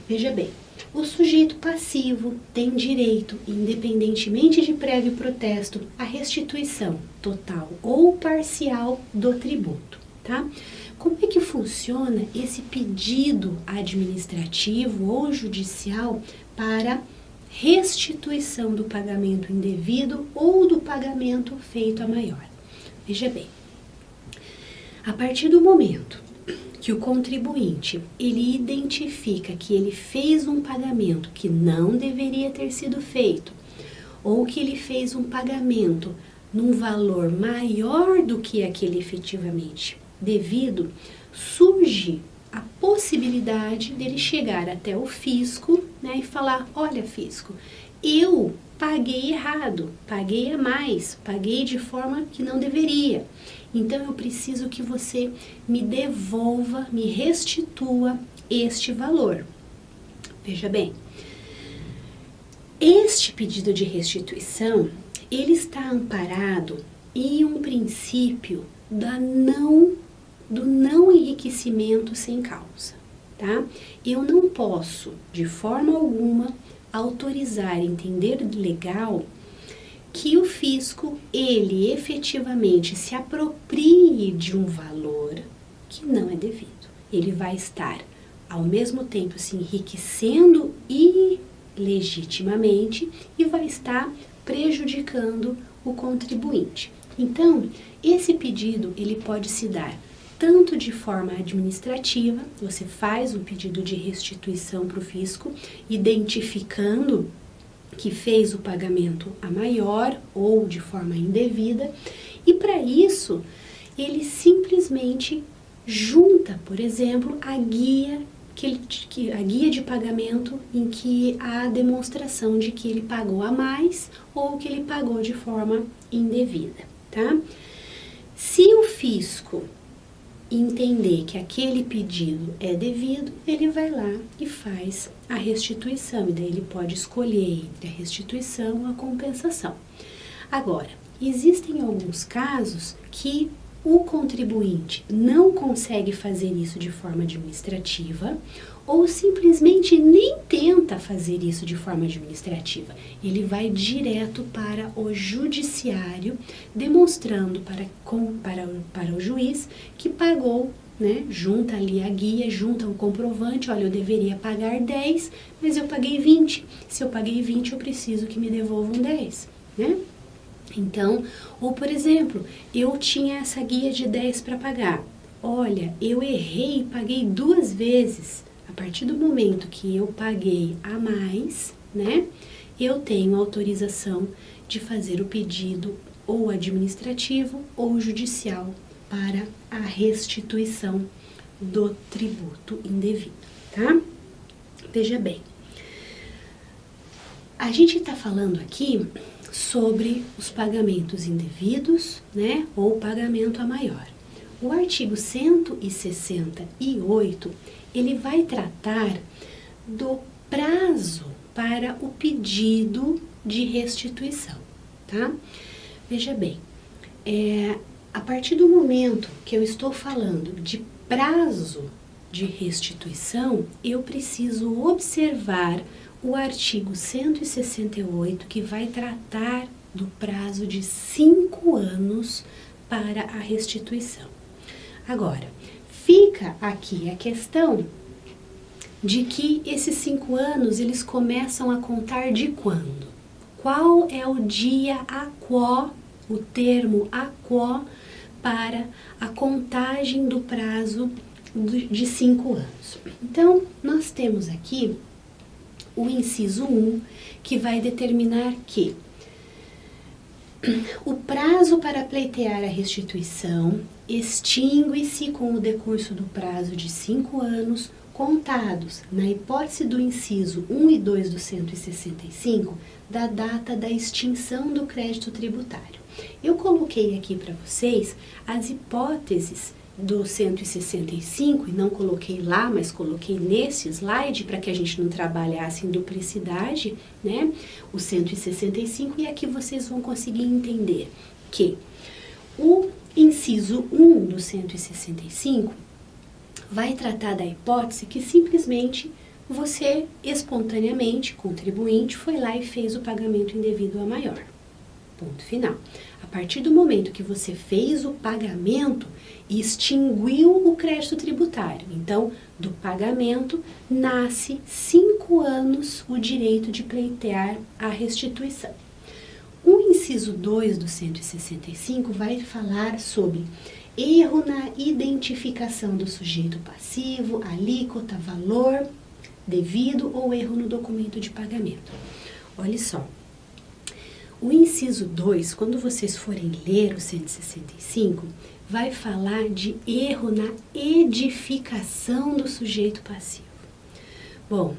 Veja bem, o sujeito passivo tem direito, independentemente de prévio protesto, à restituição total ou parcial do tributo, tá? Como é que funciona esse pedido administrativo ou judicial para restituição do pagamento indevido ou do pagamento feito a maior? Veja bem, a partir do momento que o contribuinte ele identifica que ele fez um pagamento que não deveria ter sido feito, ou que ele fez um pagamento num valor maior do que aquele efetivamente devido, surge a possibilidade dele chegar até o fisco, né, e falar: olha, fisco, eu paguei errado, paguei a mais, paguei de forma que não deveria. Então eu preciso que você me devolva, me restitua este valor. Veja bem, este pedido de restituição, ele está amparado em um princípio do não enriquecimento sem causa, tá? Eu não posso, de forma alguma, autorizar, entender legal que o fisco, ele efetivamente se aproprie de um valor que não é devido. Ele vai estar, ao mesmo tempo, se enriquecendo ilegitimamente e vai estar prejudicando o contribuinte. Então, esse pedido, ele pode se dar tanto de forma administrativa, você faz um pedido de restituição para o fisco, identificando que fez o pagamento a maior ou de forma indevida, e para isso ele simplesmente junta, por exemplo, a guia de pagamento em que há a demonstração de que ele pagou a mais ou que ele pagou de forma indevida, tá? Se o fisco entender que aquele pedido é devido, ele vai lá e faz a restituição, e daí ele pode escolher entre a restituição ou a compensação. Agora, existem alguns casos que o contribuinte não consegue fazer isso de forma administrativa ou simplesmente nem tenta fazer isso de forma administrativa. Ele vai direto para o judiciário, demonstrando para o juiz que pagou, né? Junta ali a guia, junta o comprovante: olha, eu deveria pagar 10, mas eu paguei 20. Se eu paguei 20, eu preciso que me devolvam 10, né? Então, ou por exemplo, eu tinha essa guia de 10 para pagar. Olha, eu errei e paguei 2 vezes. A partir do momento que eu paguei a mais, né, eu tenho autorização de fazer o pedido ou administrativo ou judicial para a restituição do tributo indevido, tá? Veja bem, a gente está falando aqui sobre os pagamentos indevidos, né, ou pagamento a maior. O artigo 168, ele vai tratar do prazo para o pedido de restituição, tá? Veja bem, a partir do momento que eu estou falando de prazo de restituição, eu preciso observar o artigo 168, que vai tratar do prazo de 5 anos para a restituição. Agora, fica aqui a questão de que esses 5 anos, eles começam a contar de quando? Qual é o dia a quo, o termo a quo, para a contagem do prazo de 5 anos? Então, nós temos aqui o inciso 1, que vai determinar que o prazo para pleitear a restituição extingue-se com o decurso do prazo de 5 anos, contados, na hipótese do inciso 1 e 2 do 165, da data da extinção do crédito tributário. Eu coloquei aqui para vocês as hipóteses do 165, e não coloquei lá, mas coloquei nesse slide para que a gente não trabalhasse em duplicidade, né? O 165, e aqui vocês vão conseguir entender que o inciso 1 do 165 vai tratar da hipótese que simplesmente você, espontaneamente, contribuinte, foi lá e fez o pagamento indevido a maior. Ponto final. A partir do momento que você fez o pagamento, extinguiu o crédito tributário. Então, do pagamento, nasce 5 anos o direito de pleitear a restituição. O inciso 2 do 165 vai falar sobre erro na identificação do sujeito passivo, alíquota, valor devido ou erro no documento de pagamento. Olha só, o inciso 2, quando vocês forem ler o 165, vai falar de erro na edificação do sujeito passivo. Bom,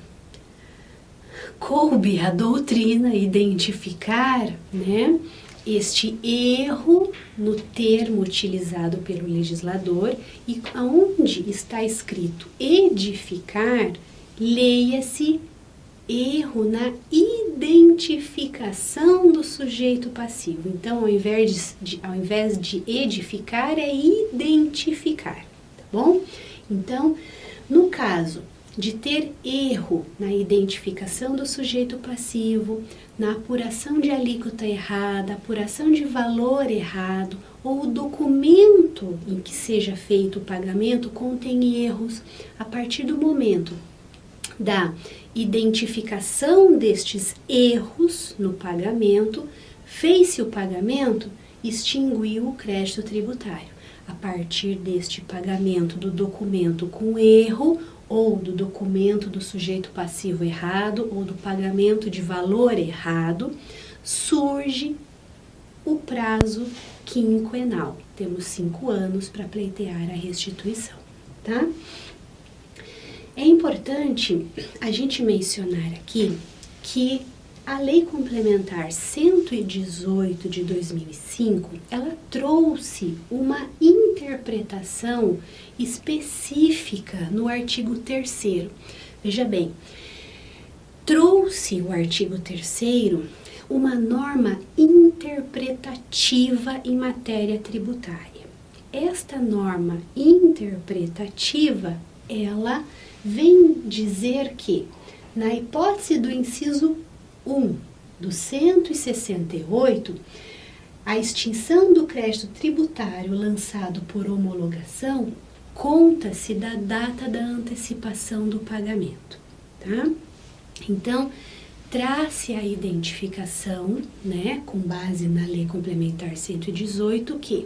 coube a doutrina identificar, né, este erro no termo utilizado pelo legislador e aonde está escrito edificar, leia-se erro na identificação do sujeito passivo. Então, ao invés de edificar, é identificar, tá bom? Então, no caso de ter erro na identificação do sujeito passivo, na apuração de alíquota errada, apuração de valor errado, ou o documento em que seja feito o pagamento contém erros, a partir do momento da identificação destes erros no pagamento, fez-se o pagamento, extinguiu o crédito tributário. A partir deste pagamento do documento com erro, ou do documento do sujeito passivo errado, ou do pagamento de valor errado, surge o prazo quinquenal. Temos 5 anos para pleitear a restituição, tá? É importante a gente mencionar aqui que a Lei Complementar 118 de 2005, ela trouxe uma interpretação específica no artigo 3º. Veja bem, trouxe o artigo 3º uma norma interpretativa em matéria tributária. Esta norma interpretativa, ela vem dizer que, na hipótese do inciso 1 do 168, a extinção do crédito tributário lançado por homologação conta-se da data da antecipação do pagamento, tá? Então, traz-se a identificação, né, com base na Lei Complementar 118, que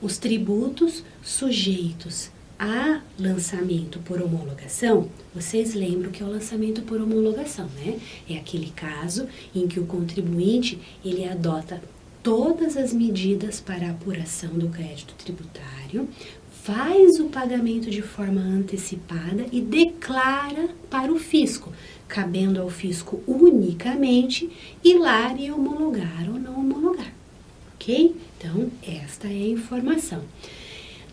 os tributos sujeitos a lançamento por homologação, vocês lembram que é o lançamento por homologação, né? É aquele caso em que o contribuinte, ele adota todas as medidas para a apuração do crédito tributário, faz o pagamento de forma antecipada e declara para o fisco, cabendo ao fisco unicamente ir lá e homologar ou não homologar, ok? Então, esta é a informação.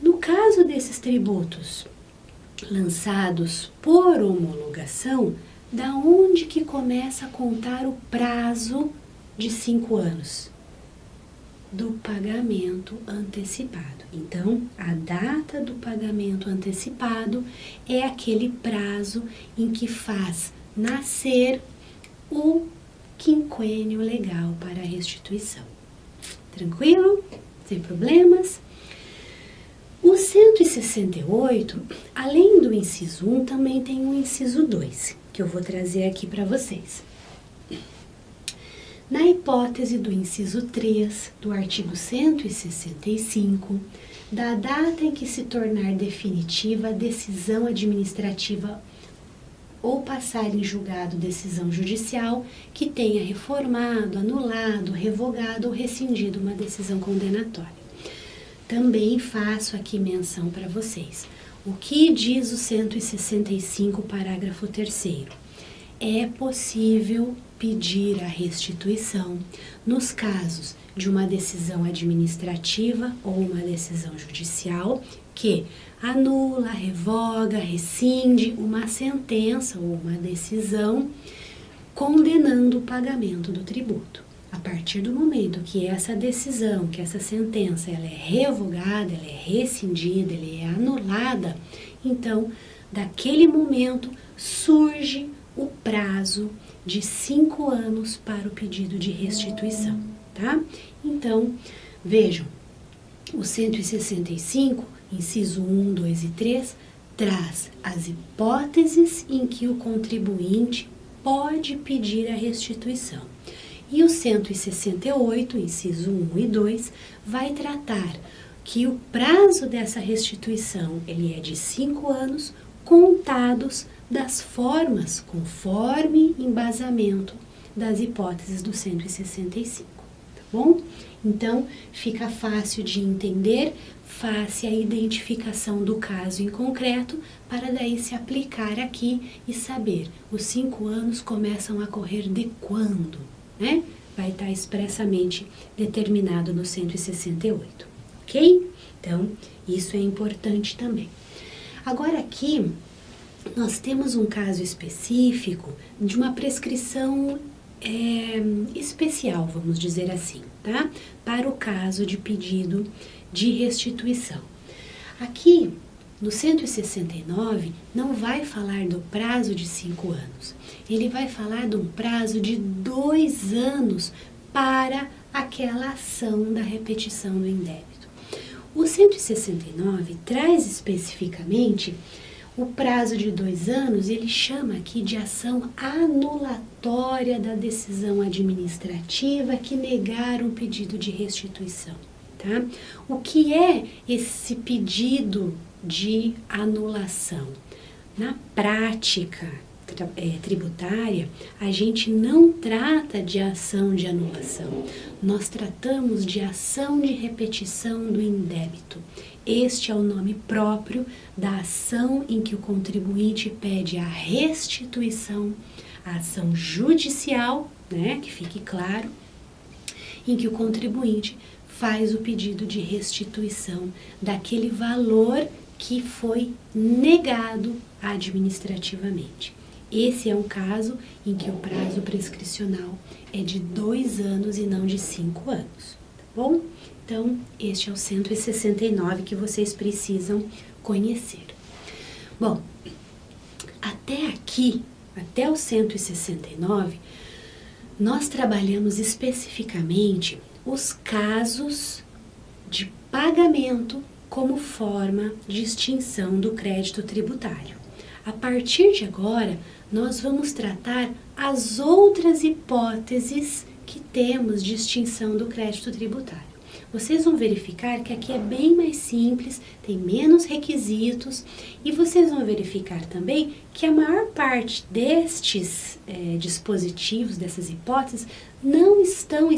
No caso desses tributos lançados por homologação, da onde que começa a contar o prazo de 5 anos? Do pagamento antecipado. Então, a data do pagamento antecipado é aquele prazo em que faz nascer o quinquênio legal para a restituição. Tranquilo? Sem problemas? O 168, além do inciso 1, também tem um inciso 2, que eu vou trazer aqui para vocês. Na hipótese do inciso 3 do artigo 165, da data em que se tornar definitiva a decisão administrativa ou passar em julgado decisão judicial que tenha reformado, anulado, revogado ou rescindido uma decisão condenatória. Também faço aqui menção para vocês. O que diz o 165, parágrafo 3º? É possível pedir a restituição nos casos de uma decisão administrativa ou uma decisão judicial que anula, revoga, rescinde uma sentença ou uma decisão condenando o pagamento do tributo. A partir do momento que essa decisão, que essa sentença, ela é revogada, ela é rescindida, ela é anulada, então, daquele momento, surge o prazo de 5 anos para o pedido de restituição, tá? Então, vejam, o 165, inciso 1, 2 e 3, traz as hipóteses em que o contribuinte pode pedir a restituição. E o 168, inciso 1 e 2, vai tratar que o prazo dessa restituição ele é de 5 anos, contados das formas, conforme embasamento das hipóteses do 165, tá bom? Então, fica fácil de entender, fácil a identificação do caso em concreto, para daí se aplicar aqui e saber, os 5 anos começam a correr de quando, né? Vai estar expressamente determinado no 168, ok? Então, isso é importante também. Agora aqui, nós temos um caso específico de uma prescrição especial, vamos dizer assim, tá? Para o caso de pedido de restituição. Aqui, no 169, não vai falar do prazo de 5 anos. Ele vai falar de um prazo de 2 anos para aquela ação da repetição do indébito. O 169 traz especificamente o prazo de 2 anos, ele chama aqui de ação anulatória da decisão administrativa que negar um pedido de restituição, tá? O que é esse pedido de anulação? Na prática tributária, a gente não trata de ação de anulação, nós tratamos de ação de repetição do indébito. Este é o nome próprio da ação em que o contribuinte pede a restituição, a ação judicial, né, que fique claro, em que o contribuinte faz o pedido de restituição daquele valor que foi negado administrativamente. Esse é um caso em que o prazo prescricional é de 2 anos e não de 5 anos, tá bom? Então, este é o 169 que vocês precisam conhecer. Bom, até aqui, até o 169, nós trabalhamos especificamente os casos de pagamento como forma de extinção do crédito tributário. A partir de agora, nós vamos tratar as outras hipóteses que temos de extinção do crédito tributário. Vocês vão verificar que aqui é bem mais simples, tem menos requisitos, e vocês vão verificar também que a maior parte destes dispositivos, dessas hipóteses, não estão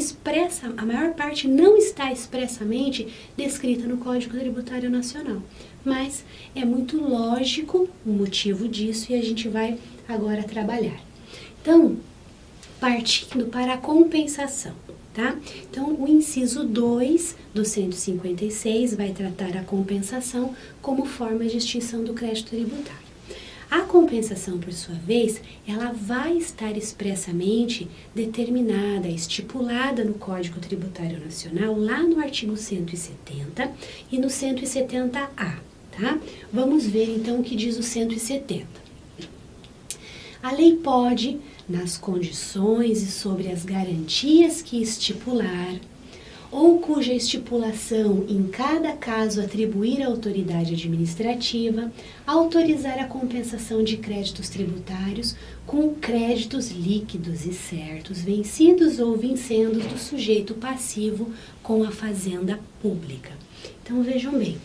a maior parte não está expressamente descrita no Código Tributário Nacional. Mas é muito lógico o motivo disso e a gente vai agora trabalhar. Então, partindo para a compensação, tá? Então, o inciso 2 do 156 vai tratar a compensação como forma de extinção do crédito tributário. A compensação, por sua vez, ela vai estar expressamente determinada, estipulada no Código Tributário Nacional, lá no artigo 170 e no 170A, tá? Vamos ver então o que diz o 170. A lei pode, nas condições e sobre as garantias que estipular, ou cuja estipulação em cada caso atribuir à autoridade administrativa, autorizar a compensação de créditos tributários com créditos líquidos e certos, vencidos ou vincendos do sujeito passivo com a fazenda pública. Então vejam bem,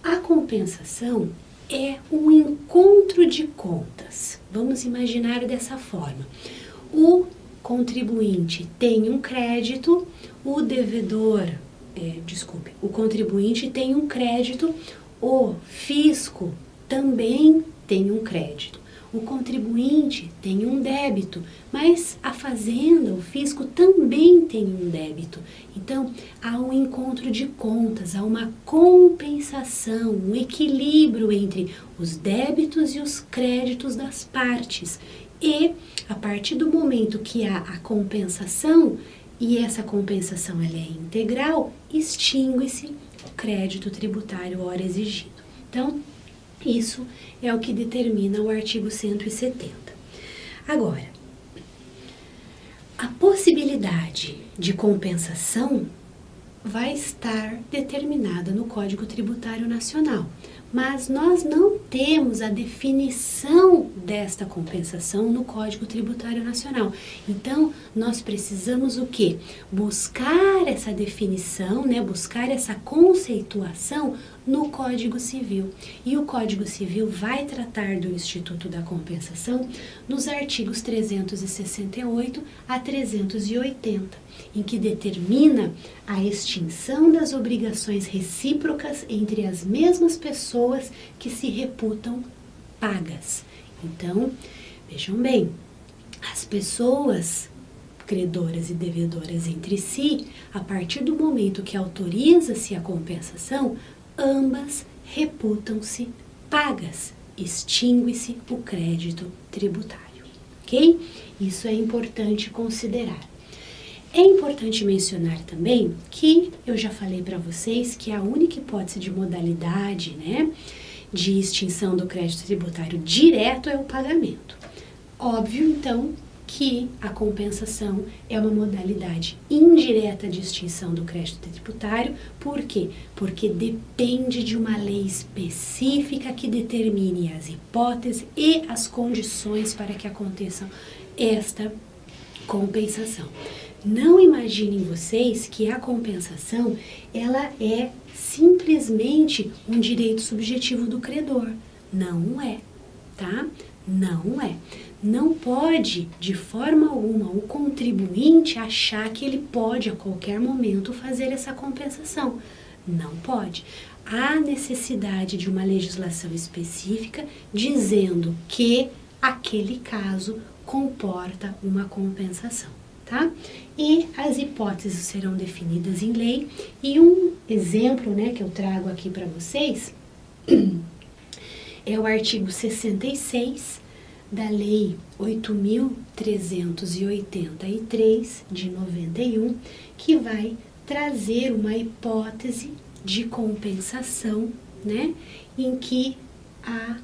a compensação é um encontro de contas. Vamos imaginar dessa forma. O contribuinte tem um crédito, o contribuinte tem um crédito, o fisco também tem um crédito. O contribuinte tem um débito, mas a fazenda, o fisco também tem um débito. Então, há um encontro de contas, há uma compensação, um equilíbrio entre os débitos e os créditos das partes. E, a partir do momento que há a compensação, e essa compensação ela é integral, extingue-se o crédito tributário ora exigido. Então, isso é o que determina o artigo 170. Agora, a possibilidade de compensação vai estar determinada no Código Tributário Nacional, mas nós não temos a definição desta compensação no Código Tributário Nacional. Então, nós precisamos o quê? Buscar essa definição, né? Buscar essa conceituação no Código Civil. E o Código Civil vai tratar do Instituto da Compensação nos artigos 368 a 380, em que determina a extinção das obrigações recíprocas entre as mesmas pessoas que se reputam pagas. Então, vejam bem, as pessoas credoras e devedoras entre si, a partir do momento que autoriza-se a compensação, ambas reputam-se pagas, extingue-se o crédito tributário, ok? Isso é importante considerar. É importante mencionar também que eu já falei para vocês que a única hipótese de modalidade, né, de extinção do crédito tributário direto é o pagamento. Óbvio, então, que a compensação é uma modalidade indireta de extinção do crédito tributário. Por quê? Porque depende de uma lei específica que determine as hipóteses e as condições para que aconteça esta compensação. Não imaginem vocês que a compensação ela é simplesmente um direito subjetivo do credor. Não é, tá? Não é. Não pode, de forma alguma, o contribuinte achar que ele pode a qualquer momento fazer essa compensação. Não pode. Há necessidade de uma legislação específica dizendo que aquele caso comporta uma compensação, tá? E as hipóteses serão definidas em lei, e um exemplo, né, que eu trago aqui para vocês é o artigo 66 da Lei 8.383 de 91, que vai trazer uma hipótese de compensação, né, em que há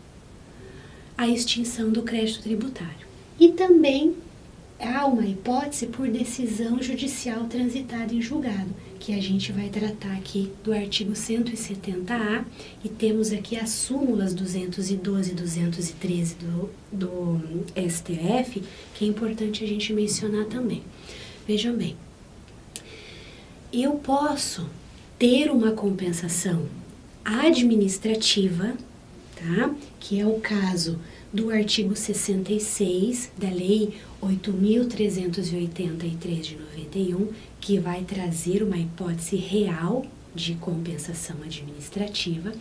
a extinção do crédito tributário. E também há uma hipótese por decisão judicial transitada em julgado, que a gente vai tratar aqui do artigo 170A, e temos aqui as súmulas 212 e 213 do STF, que é importante a gente mencionar também. Vejam bem, eu posso ter uma compensação administrativa, tá? Que é o caso do artigo 66 da Lei 8.383 de 91, que vai trazer uma hipótese real de compensação administrativa,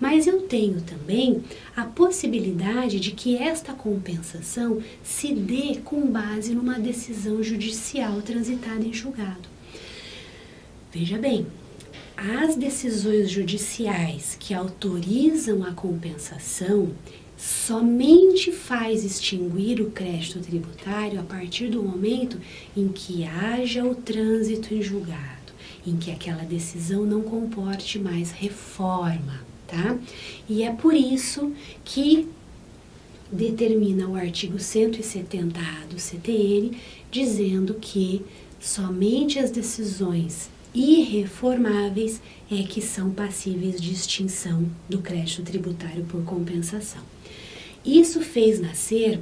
mas eu tenho também a possibilidade de que esta compensação se dê com base numa decisão judicial transitada em julgado. Veja bem, as decisões judiciais que autorizam a compensação somente faz extinguir o crédito tributário a partir do momento em que haja o trânsito em julgado, em que aquela decisão não comporte mais reforma, tá? E é por isso que determina o artigo 170A do CTN, dizendo que somente as decisões irreformáveis é que são passíveis de extinção do crédito tributário por compensação. Isso fez nascer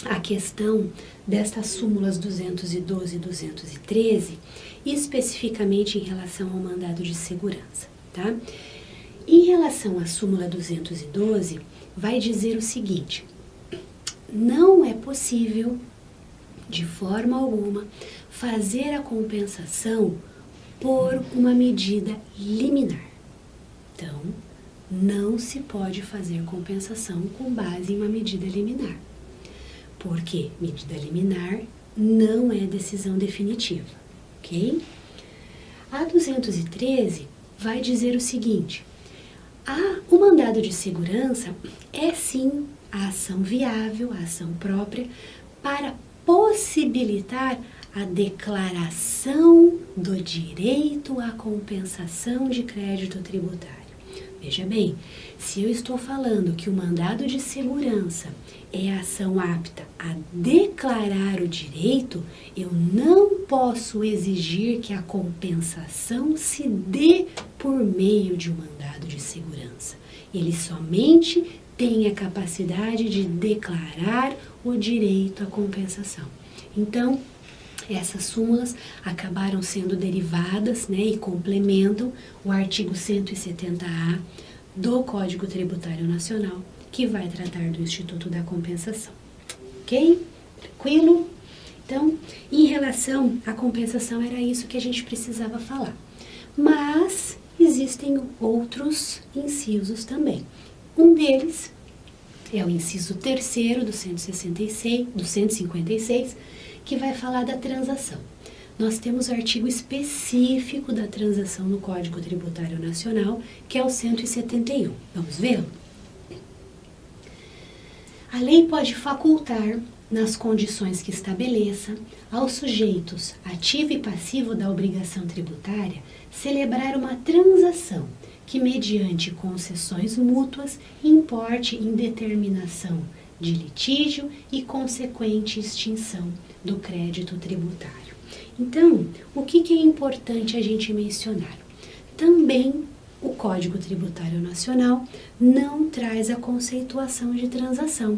a questão destas súmulas 212 e 213, especificamente em relação ao mandado de segurança, tá? Em relação à súmula 212, vai dizer o seguinte: não é possível, de forma alguma, fazer a compensação por uma medida liminar. Então, não se pode fazer compensação com base em uma medida liminar. Porque medida liminar não é decisão definitiva, ok? A 213 vai dizer o seguinte: o mandado de segurança é sim a ação viável, a ação própria, para possibilitar a declaração do direito à compensação de crédito tributário. Veja bem, se eu estou falando que o mandado de segurança é a ação apta a declarar o direito, eu não posso exigir que a compensação se dê por meio de um mandado de segurança. Ele somente tem a capacidade de declarar o direito à compensação. Então, essas súmulas acabaram sendo derivadas, né, e complementam o artigo 170A do Código Tributário Nacional, que vai tratar do Instituto da Compensação. Ok? Tranquilo? Então, em relação à compensação, era isso que a gente precisava falar. Mas existem outros incisos também. Um deles é o inciso 3º do 156, que vai falar da transação. Nós temos o artigo específico da transação no Código Tributário Nacional, que é o 171. Vamos vê-lo? A lei pode facultar, nas condições que estabeleça, aos sujeitos ativo e passivo da obrigação tributária celebrar uma transação que, mediante concessões mútuas, importe indeterminação de litígio e consequente extinção do crédito tributário. Então, o que é importante a gente mencionar? Também o Código Tributário Nacional não traz a conceituação de transação.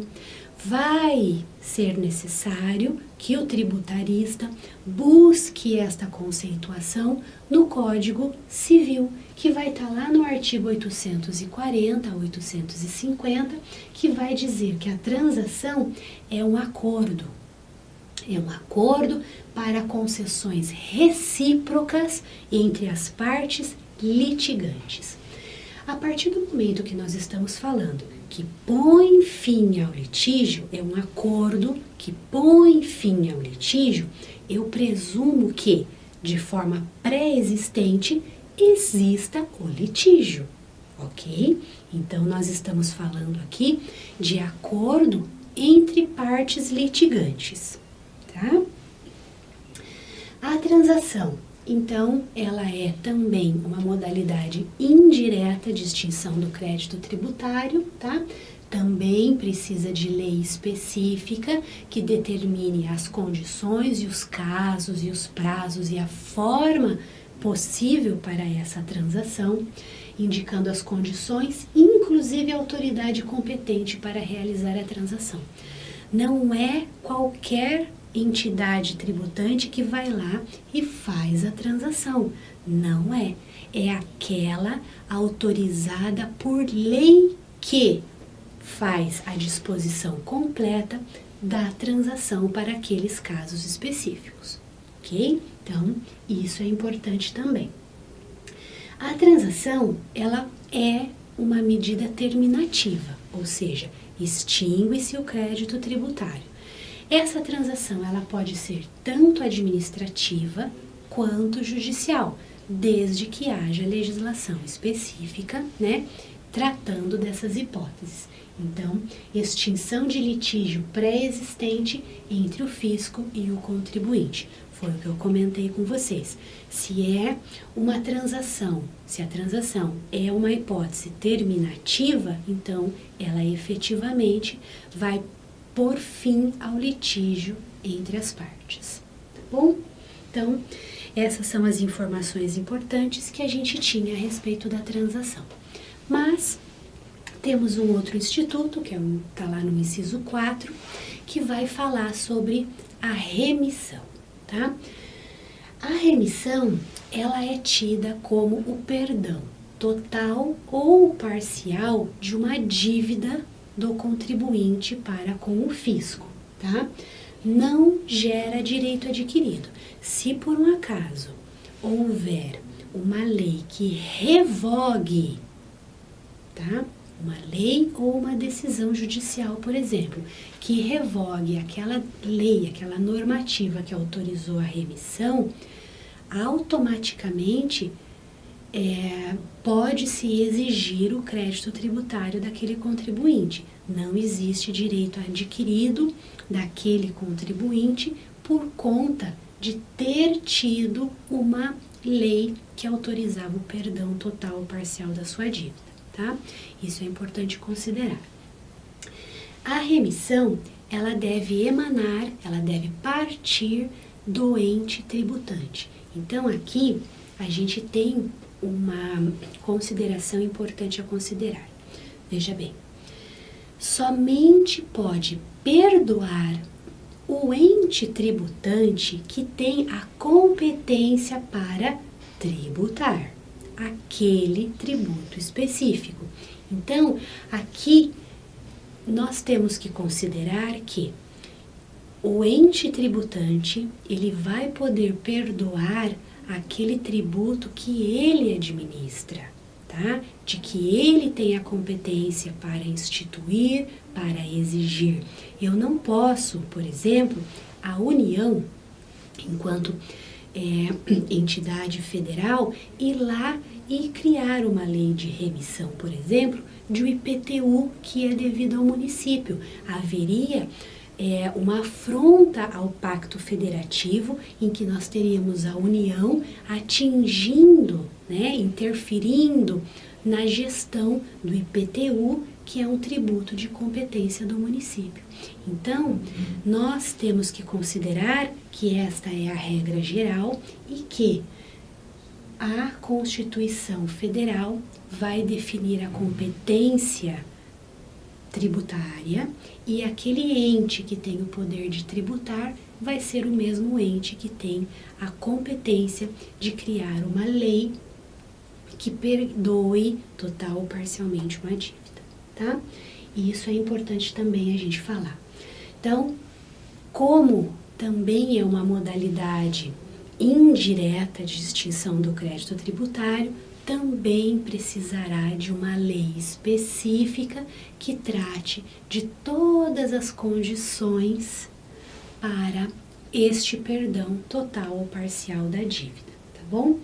Vai ser necessário que o tributarista busque esta conceituação no Código Civil, que vai estar lá no artigo 840 a 850, que vai dizer que a transação é um acordo. É um acordo para concessões recíprocas entre as partes litigantes. A partir do momento que nós estamos falando que põe fim ao litígio, é um acordo que põe fim ao litígio, eu presumo que, de forma pré-existente, exista o litígio, ok? Então, nós estamos falando aqui de acordo entre partes litigantes, tá? A transação, então, ela é também uma modalidade indireta de extinção do crédito tributário, tá? Também precisa de lei específica que determine as condições e os casos e os prazos e a forma possível para essa transação, indicando as condições, inclusive a autoridade competente para realizar a transação. Não é qualquer entidade tributante que vai lá e faz a transação. Não é. É aquela autorizada por lei que faz a disposição completa da transação para aqueles casos específicos. Ok? Então, isso é importante também. A transação, ela é uma medida terminativa, ou seja, extingue-se o crédito tributário. Essa transação, ela pode ser tanto administrativa quanto judicial, desde que haja legislação específica, né, tratando dessas hipóteses. Então, extinção de litígio pré-existente entre o fisco e o contribuinte. Foi o que eu comentei com vocês. Se é uma transação, se a transação é uma hipótese terminativa, então ela efetivamente vai por fim ao litígio entre as partes, tá bom? Então, essas são as informações importantes que a gente tinha a respeito da transação. Mas temos um outro instituto, que está lá no inciso 4, que vai falar sobre a remissão, tá? A remissão, ela é tida como o perdão total ou parcial de uma dívida do contribuinte para com o fisco, tá? Não gera direito adquirido. Se por um acaso houver uma lei que revogue, tá? Uma lei ou uma decisão judicial, por exemplo, que revogue aquela lei, aquela normativa que autorizou a remissão, automaticamente pode-se exigir o crédito tributário daquele contribuinte. Não existe direito adquirido daquele contribuinte por conta de ter tido uma lei que autorizava o perdão total ou parcial da sua dívida, tá? Isso é importante considerar. A remissão, ela deve emanar, ela deve partir do ente tributante. Então, aqui, a gente tem uma consideração importante a considerar. Veja bem, somente pode perdoar o ente tributante que tem a competência para tributar aquele tributo específico. Então, aqui nós temos que considerar que o ente tributante, ele vai poder perdoar aquele tributo que ele administra, tá? De que ele tem a competência para instituir, para exigir. Eu não posso, por exemplo, a União, enquanto entidade federal, ir lá e criar uma lei de remissão, por exemplo, de um IPTU que é devido ao município. Haveria uma afronta ao pacto federativo, em que nós teríamos a União atingindo, né, interferindo na gestão do IPTU, que é um tributo de competência do município. Então, nós temos que considerar que esta é a regra geral e que a Constituição Federal vai definir a competência tributária e aquele ente que tem o poder de tributar vai ser o mesmo ente que tem a competência de criar uma lei que perdoe total ou parcialmente uma dívida, tá? E isso é importante também a gente falar. Então, como também é uma modalidade indireta de extinção do crédito tributário, também precisará de uma lei específica que trate de todas as condições para este perdão total ou parcial da dívida, tá bom?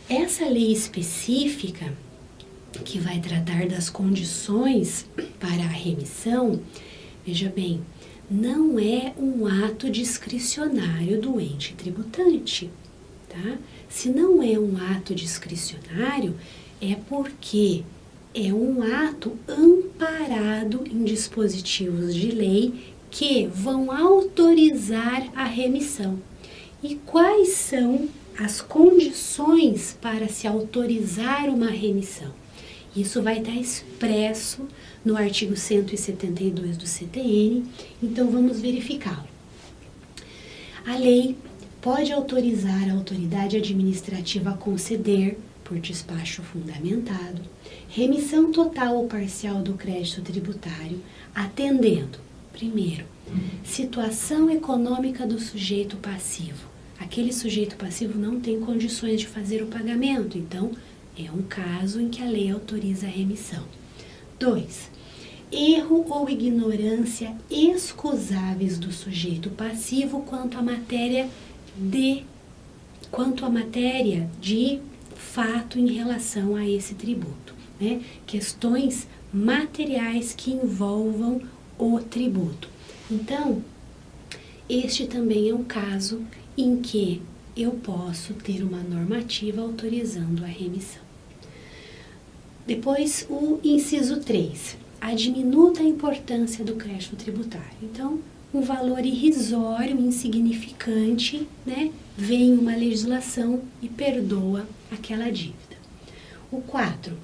Essa lei específica, que vai tratar das condições para a remissão, veja bem, não é um ato discricionário do ente tributante, tá? Se não é um ato discricionário, é porque é um ato amparado em dispositivos de lei que vão autorizar a remissão. E quais são as condições para se autorizar uma remissão? Isso vai estar expresso no artigo 172 do CTN, então vamos verificá-lo. A lei pode autorizar a autoridade administrativa a conceder, por despacho fundamentado, remissão total ou parcial do crédito tributário, atendendo, primeiro, situação econômica do sujeito passivo. Aquele sujeito passivo não tem condições de fazer o pagamento, então é um caso em que a lei autoriza a remissão. 2. Erro ou ignorância excusáveis do sujeito passivo quanto à matéria de fato em relação a esse tributo, né? Questões materiais que envolvam o tributo. Então, este também é um caso em que eu posso ter uma normativa autorizando a remissão. Depois, o inciso 3, a diminuta importância do crédito tributário. Então, um valor irrisório, insignificante, né? Vem uma legislação e perdoa aquela dívida. O 4,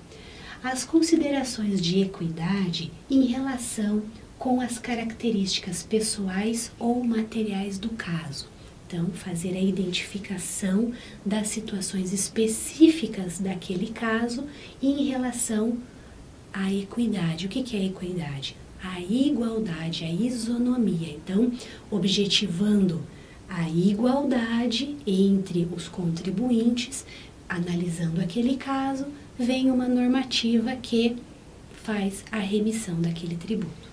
as considerações de equidade em relação com as características pessoais ou materiais do caso. Então, fazer a identificação das situações específicas daquele caso em relação à equidade. O que é a equidade? A igualdade, a isonomia. Então, objetivando a igualdade entre os contribuintes, analisando aquele caso, vem uma normativa que faz a remissão daquele tributo.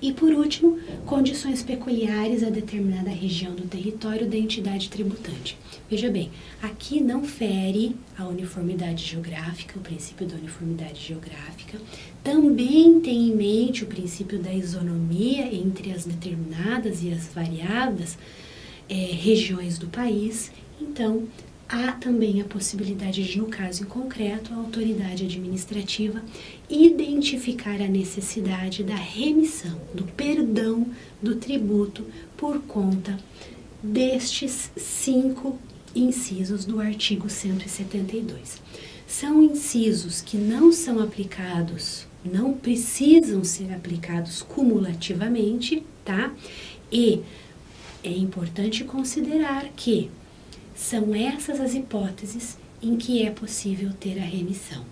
E por último, condições peculiares a determinada região do território da entidade tributante. Veja bem, aqui não fere a uniformidade geográfica, o princípio da uniformidade geográfica. Também tem em mente o princípio da isonomia entre as determinadas e as variadas regiões do país. Então, há também a possibilidade de, no caso em concreto, a autoridade administrativa identificar a necessidade da remissão, do perdão do tributo por conta destes 5 incisos do artigo 172. São incisos que não são aplicados, não precisam ser aplicados cumulativamente, tá? E é importante considerar que são essas as hipóteses em que é possível ter a remissão.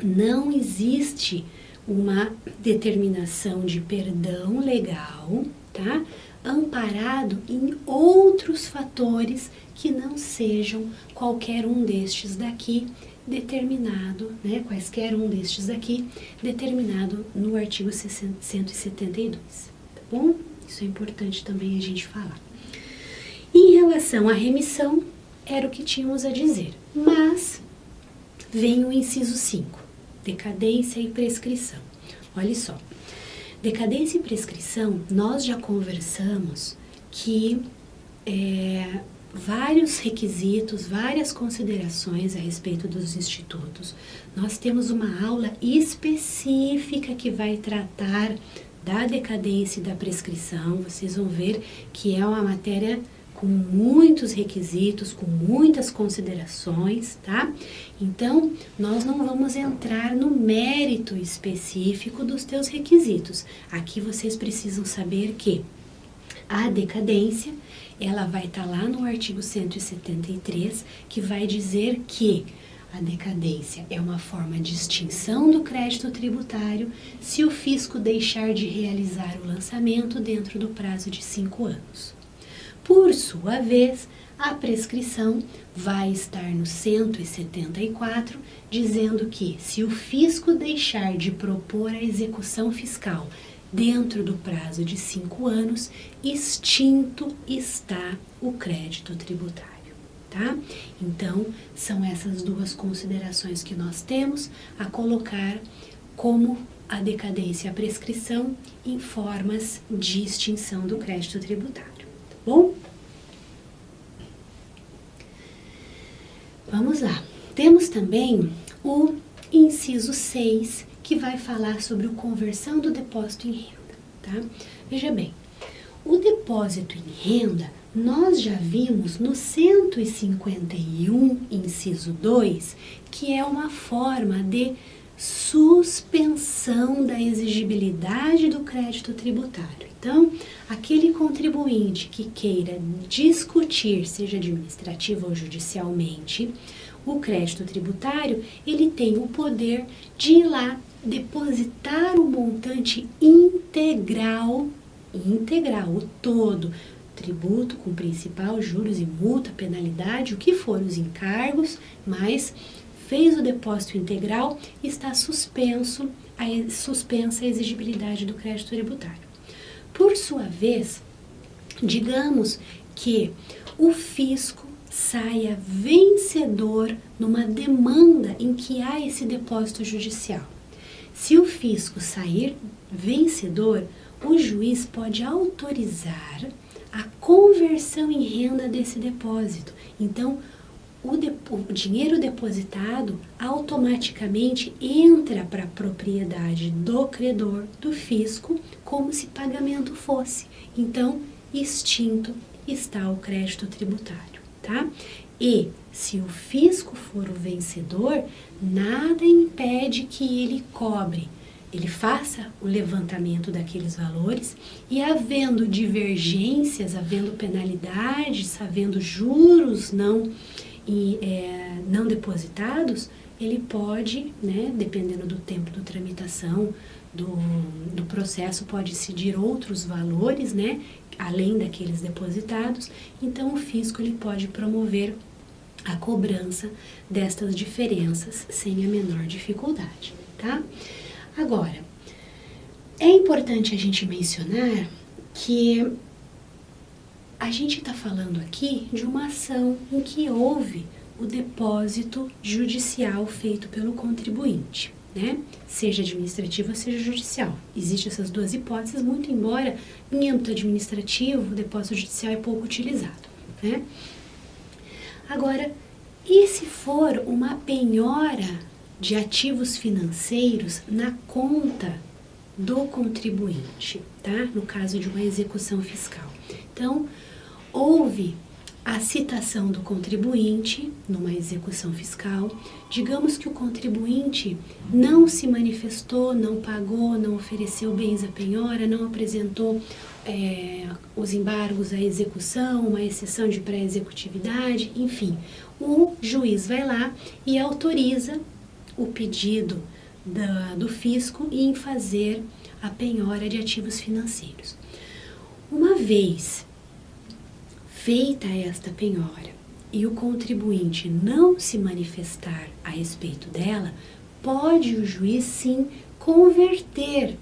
Não existe uma determinação de perdão legal, tá? Amparado em outros fatores que não sejam qualquer um destes daqui determinado, né? Quaisquer um destes daqui determinado no artigo 172, tá bom? Isso é importante também a gente falar. Em relação à remissão, era o que tínhamos a dizer, mas vem o inciso 5, decadência e prescrição. Olha só, decadência e prescrição, nós já conversamos que vários requisitos, várias considerações a respeito dos institutos. Nós temos uma aula específica que vai tratar da decadência e da prescrição. Vocês vão ver que é uma matéria com muitos requisitos, com muitas considerações, tá? Então, nós não vamos entrar no mérito específico dos teus requisitos. Aqui vocês precisam saber que a decadência, ela vai estar lá no artigo 173, que vai dizer que a decadência é uma forma de extinção do crédito tributário se o fisco deixar de realizar o lançamento dentro do prazo de 5 anos. Por sua vez, a prescrição vai estar no 174, dizendo que se o fisco deixar de propor a execução fiscal dentro do prazo de 5 anos, extinto está o crédito tributário, tá? Então, são essas duas considerações que nós temos a colocar como a decadência e a prescrição em formas de extinção do crédito tributário. Bom, vamos lá. Temos também o inciso 6, que vai falar sobre a conversão do depósito em renda, tá? Veja bem, o depósito em renda, nós já vimos no 151, inciso 2, que é uma forma de suspensão da exigibilidade do crédito tributário. Então, aquele contribuinte que queira discutir, seja administrativo ou judicialmente, o crédito tributário, ele tem o poder de ir lá depositar o montante integral, o todo, tributo com principal, juros e multa, penalidade, o que for os encargos, mas fez o depósito integral, está suspensa a exigibilidade do crédito tributário. Por sua vez, digamos que o fisco saia vencedor numa demanda em que há esse depósito judicial. Se o fisco sair vencedor, o juiz pode autorizar a conversão em renda desse depósito. Então, o dinheiro depositado automaticamente entra para a propriedade do credor, do fisco, como se pagamento fosse. Então, extinto está o crédito tributário, tá? E se o fisco for o vencedor, nada impede que ele cobre, ele faça o levantamento daqueles valores e, havendo divergências, havendo penalidades, havendo juros não depositados, ele pode, né, dependendo do tempo de tramitação do processo, pode incidir outros valores, né, além daqueles depositados. Então, o fisco ele pode promover a cobrança destas diferenças sem a menor dificuldade, tá? Agora, é importante a gente mencionar que a gente está falando aqui de uma ação em que houve o depósito judicial feito pelo contribuinte, né? Seja administrativo ou seja judicial. Existem essas duas hipóteses, muito embora em âmbito administrativo o depósito judicial é pouco utilizado, né? Agora, e se for uma penhora de ativos financeiros na conta do contribuinte, tá? No caso de uma execução fiscal. Então, houve a citação do contribuinte numa execução fiscal. Digamos que o contribuinte não se manifestou, não pagou, não ofereceu bens à penhora, não apresentou os embargos à execução, uma exceção de pré-executividade, enfim. O juiz vai lá e autoriza o pedido do fisco em fazer a penhora de ativos financeiros. Uma vez feita esta penhora e o contribuinte não se manifestar a respeito dela, pode o juiz sim converter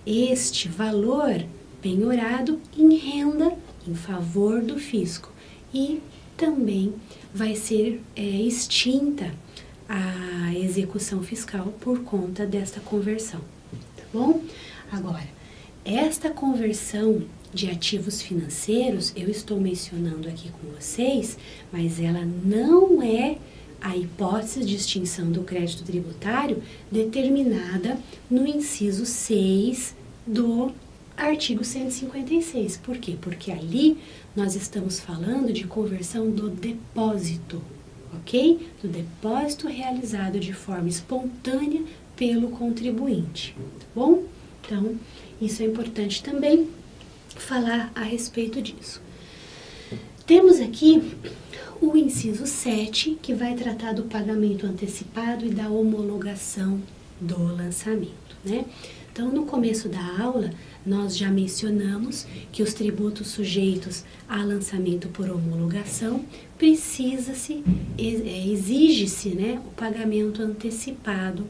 este valor penhorado em renda em favor do fisco e também vai ser extinta a execução fiscal por conta desta conversão, tá bom? Agora, esta conversão de ativos financeiros, eu estou mencionando aqui com vocês, mas ela não é a hipótese de extinção do crédito tributário determinada no inciso 6 do artigo 156. Por quê? Porque ali nós estamos falando de conversão do depósito, ok? Do depósito realizado de forma espontânea pelo contribuinte, tá bom? Então, isso é importante também falar a respeito disso. Temos aqui o inciso 7, que vai tratar do pagamento antecipado e da homologação do lançamento, né? Então, no começo da aula, nós já mencionamos que os tributos sujeitos a lançamento por homologação exige-se, né, o pagamento antecipado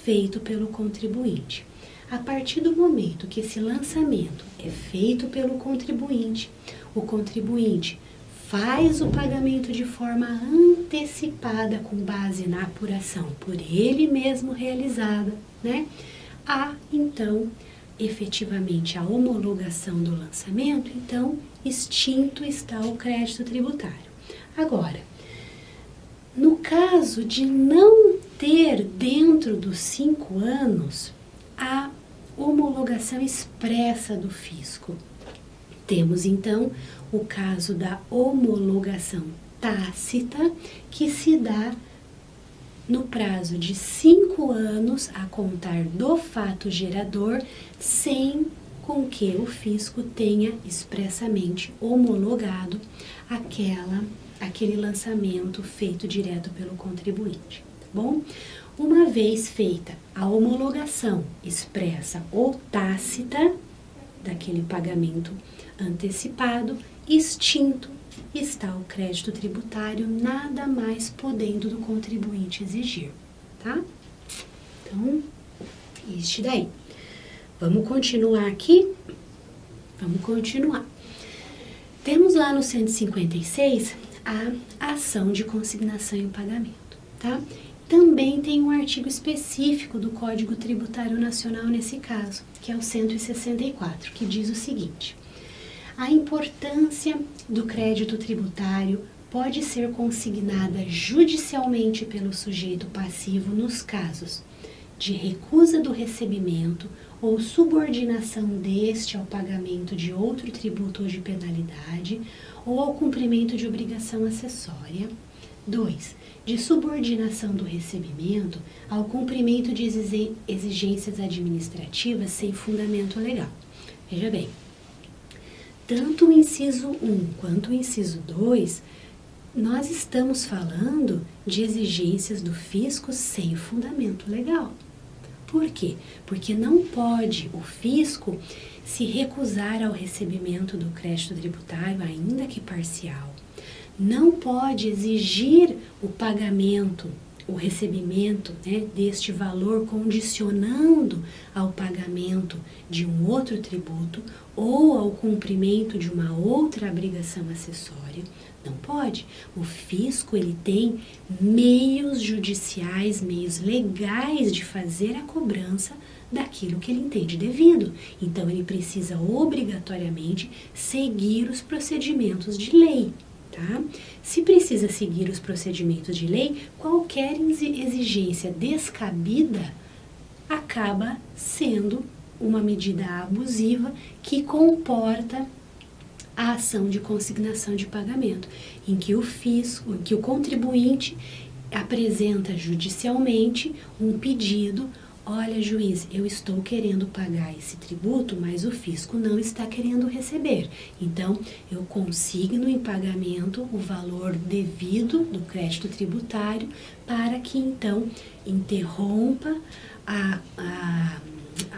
feito pelo contribuinte. A partir do momento que esse lançamento é feito pelo contribuinte, o contribuinte faz o pagamento de forma antecipada com base na apuração por ele mesmo realizada, né? Há, então, efetivamente a homologação do lançamento, então, extinto está o crédito tributário. Agora, no caso de não ter dentro dos 5 anos a homologação expressa do fisco, temos então o caso da homologação tácita, que se dá no prazo de 5 anos a contar do fato gerador, sem com que o fisco tenha expressamente homologado aquele lançamento feito direto pelo contribuinte, tá bom? Uma vez feita a homologação expressa ou tácita daquele pagamento antecipado, extinto está o crédito tributário, nada mais podendo do contribuinte exigir, tá? Então, este daí. Vamos continuar aqui? Vamos continuar. Temos lá no 156 a ação de consignação em pagamento, tá? Também tem um artigo específico do Código Tributário Nacional nesse caso, que é o 164, que diz o seguinte: a importância do crédito tributário pode ser consignada judicialmente pelo sujeito passivo nos casos de recusa do recebimento ou subordinação deste ao pagamento de outro tributo ou de penalidade, ou ao cumprimento de obrigação acessória. 2. De subordinação do recebimento ao cumprimento de exigências administrativas sem fundamento legal. Veja bem, tanto o inciso 1 quanto o inciso 2, nós estamos falando de exigências do fisco sem fundamento legal. Por quê? Porque não pode o fisco se recusar ao recebimento do crédito tributário, ainda que parcial. Não pode exigir o pagamento o recebimento, né, deste valor condicionando ao pagamento de um outro tributo ou ao cumprimento de uma outra obrigação acessória. Não pode. O fisco, ele tem meios judiciais, meios legais de fazer a cobrança daquilo que ele entende devido. Então, ele precisa obrigatoriamente seguir os procedimentos de lei. Tá? Se precisa seguir os procedimentos de lei, qualquer exigência descabida acaba sendo uma medida abusiva que comporta a ação de consignação de pagamento, em que o fisco, em que o contribuinte apresenta judicialmente um pedido: olha, juiz, eu estou querendo pagar esse tributo, mas o fisco não está querendo receber. Então, eu consigno em pagamento o valor devido do crédito tributário para que, então, interrompa a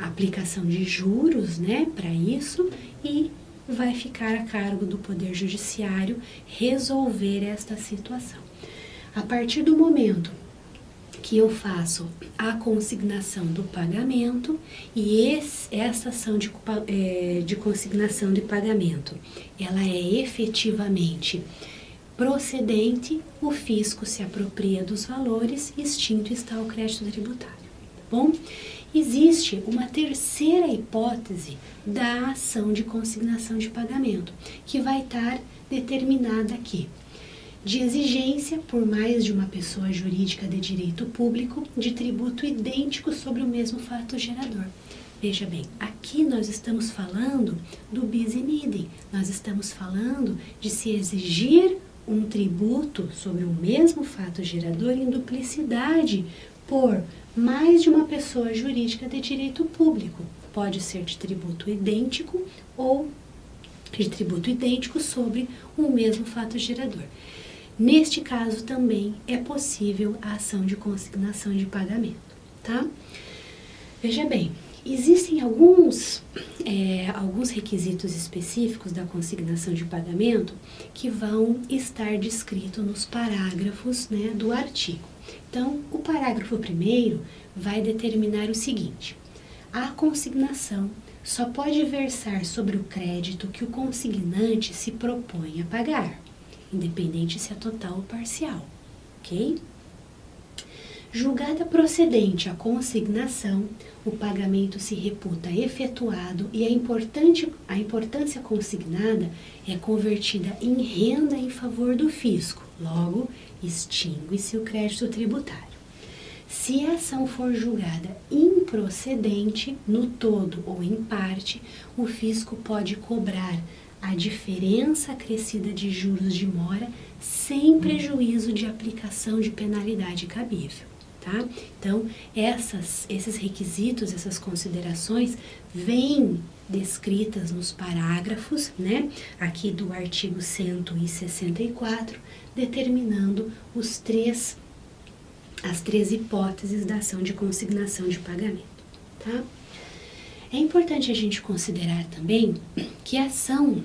aplicação de juros, né, para isso, e vai ficar a cargo do Poder Judiciário resolver esta situação. A partir do momento que eu faço a consignação do pagamento e essa ação de consignação de pagamento, ela é efetivamente procedente, o fisco se apropria dos valores, extinto está o crédito tributário, tá bom? Existe uma terceira hipótese da ação de consignação de pagamento, que vai estar determinada aqui: de exigência por mais de uma pessoa jurídica de direito público de tributo idêntico sobre o mesmo fato gerador. Veja bem, aqui nós estamos falando do bis in idem, nós estamos falando de se exigir um tributo sobre o mesmo fato gerador em duplicidade por mais de uma pessoa jurídica de direito público. Pode ser de tributo idêntico ou de tributo idêntico sobre o mesmo fato gerador. Neste caso também é possível a ação de consignação de pagamento, tá? Veja bem, existem alguns requisitos específicos da consignação de pagamento que vão estar descritos nos parágrafos, né, do artigo. Então, o parágrafo 1º vai determinar o seguinte: a consignação só pode versar sobre o crédito que o consignante se propõe a pagar, independente se é total ou parcial, ok? Julgada procedente a consignação, o pagamento se reputa efetuado e a importância consignada é convertida em renda em favor do fisco, logo extingue-se o crédito tributário. Se a ação for julgada improcedente, no todo ou em parte, o fisco pode cobrar a diferença acrescida de juros de mora sem prejuízo de aplicação de penalidade cabível, tá? Então, esses requisitos, essas considerações vêm descritas nos parágrafos, né, aqui do artigo 164, determinando as três hipóteses da ação de consignação de pagamento, tá? É importante a gente considerar também que a ação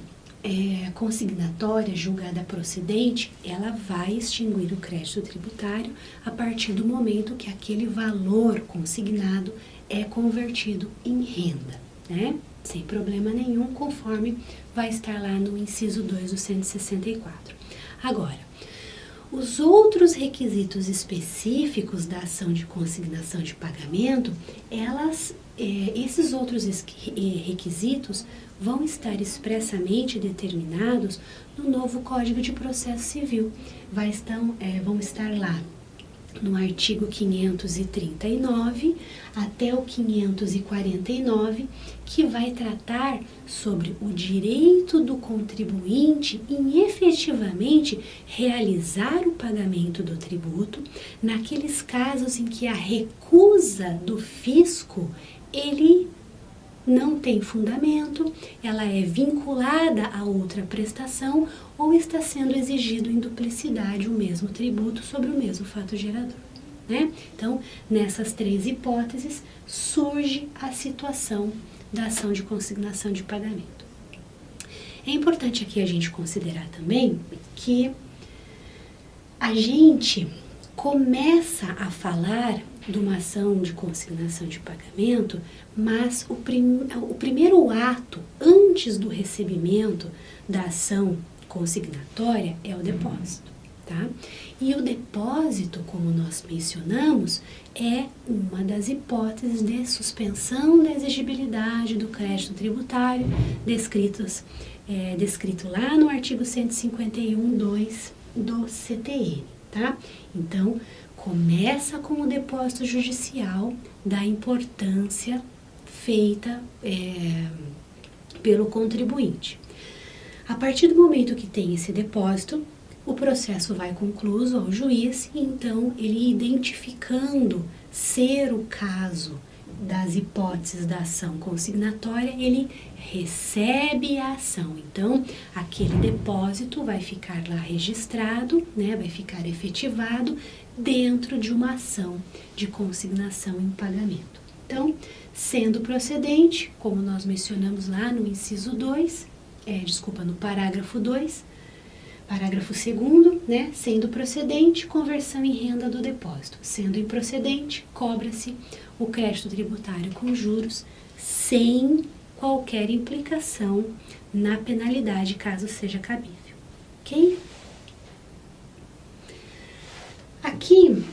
consignatória julgada procedente, ela vai extinguir o crédito tributário a partir do momento que aquele valor consignado é convertido em renda, né? Sem problema nenhum, conforme vai estar lá no inciso 2 do 164. Agora, os outros requisitos específicos da ação de consignação de pagamento, esses outros requisitos vão estar expressamente determinados no novo Código de Processo Civil. Vão estar lá no artigo 539 até o 549, que vai tratar sobre o direito do contribuinte em efetivamente realizar o pagamento do tributo naqueles casos em que a recusa do fisco, ele não tem fundamento, ela é vinculada a outra prestação ou está sendo exigido em duplicidade o mesmo tributo sobre o mesmo fato gerador, né? Então, nessas três hipóteses, surge a situação da ação de consignação de pagamento. É importante aqui a gente considerar também que a gente começa a falar de uma ação de consignação de pagamento, mas o primeiro ato antes do recebimento da ação consignatória é o depósito, tá? E o depósito, como nós mencionamos, é uma das hipóteses de suspensão da exigibilidade do crédito tributário descrito lá no artigo 151.2 do CTN, tá? Então, começa com o depósito judicial da importância feita pelo contribuinte. A partir do momento que tem esse depósito, o processo vai concluso ao juiz e então ele identificando ser o caso das hipóteses da ação consignatória, ele recebe a ação. Então, aquele depósito vai ficar lá registrado, né, vai ficar efetivado dentro de uma ação de consignação em pagamento. Então, sendo procedente, como nós mencionamos lá no inciso 2, no parágrafo 2, parágrafo 2º, né, sendo procedente, conversão em renda do depósito. Sendo improcedente, cobra-se o crédito tributário com juros sem qualquer implicação na penalidade, caso seja cabível. Ok? Aqui,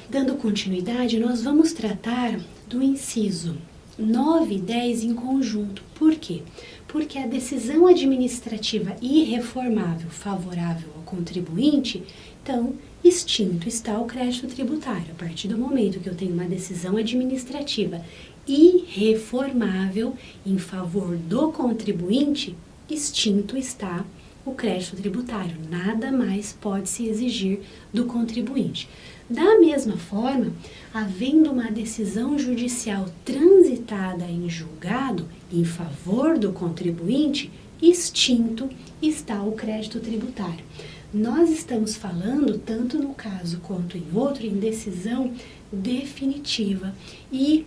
dando continuidade, nós vamos tratar do inciso 9 e 10 em conjunto. Por quê? Porque a decisão administrativa irreformável favorável ao contribuinte, então, extinto está o crédito tributário. A partir do momento que eu tenho uma decisão administrativa irreformável em favor do contribuinte, extinto está o crédito tributário. Nada mais pode se exigir do contribuinte. Da mesma forma, havendo uma decisão judicial transitada em julgado em favor do contribuinte, extinto está o crédito tributário. Nós estamos falando, tanto no caso quanto em outro, em decisão definitiva. E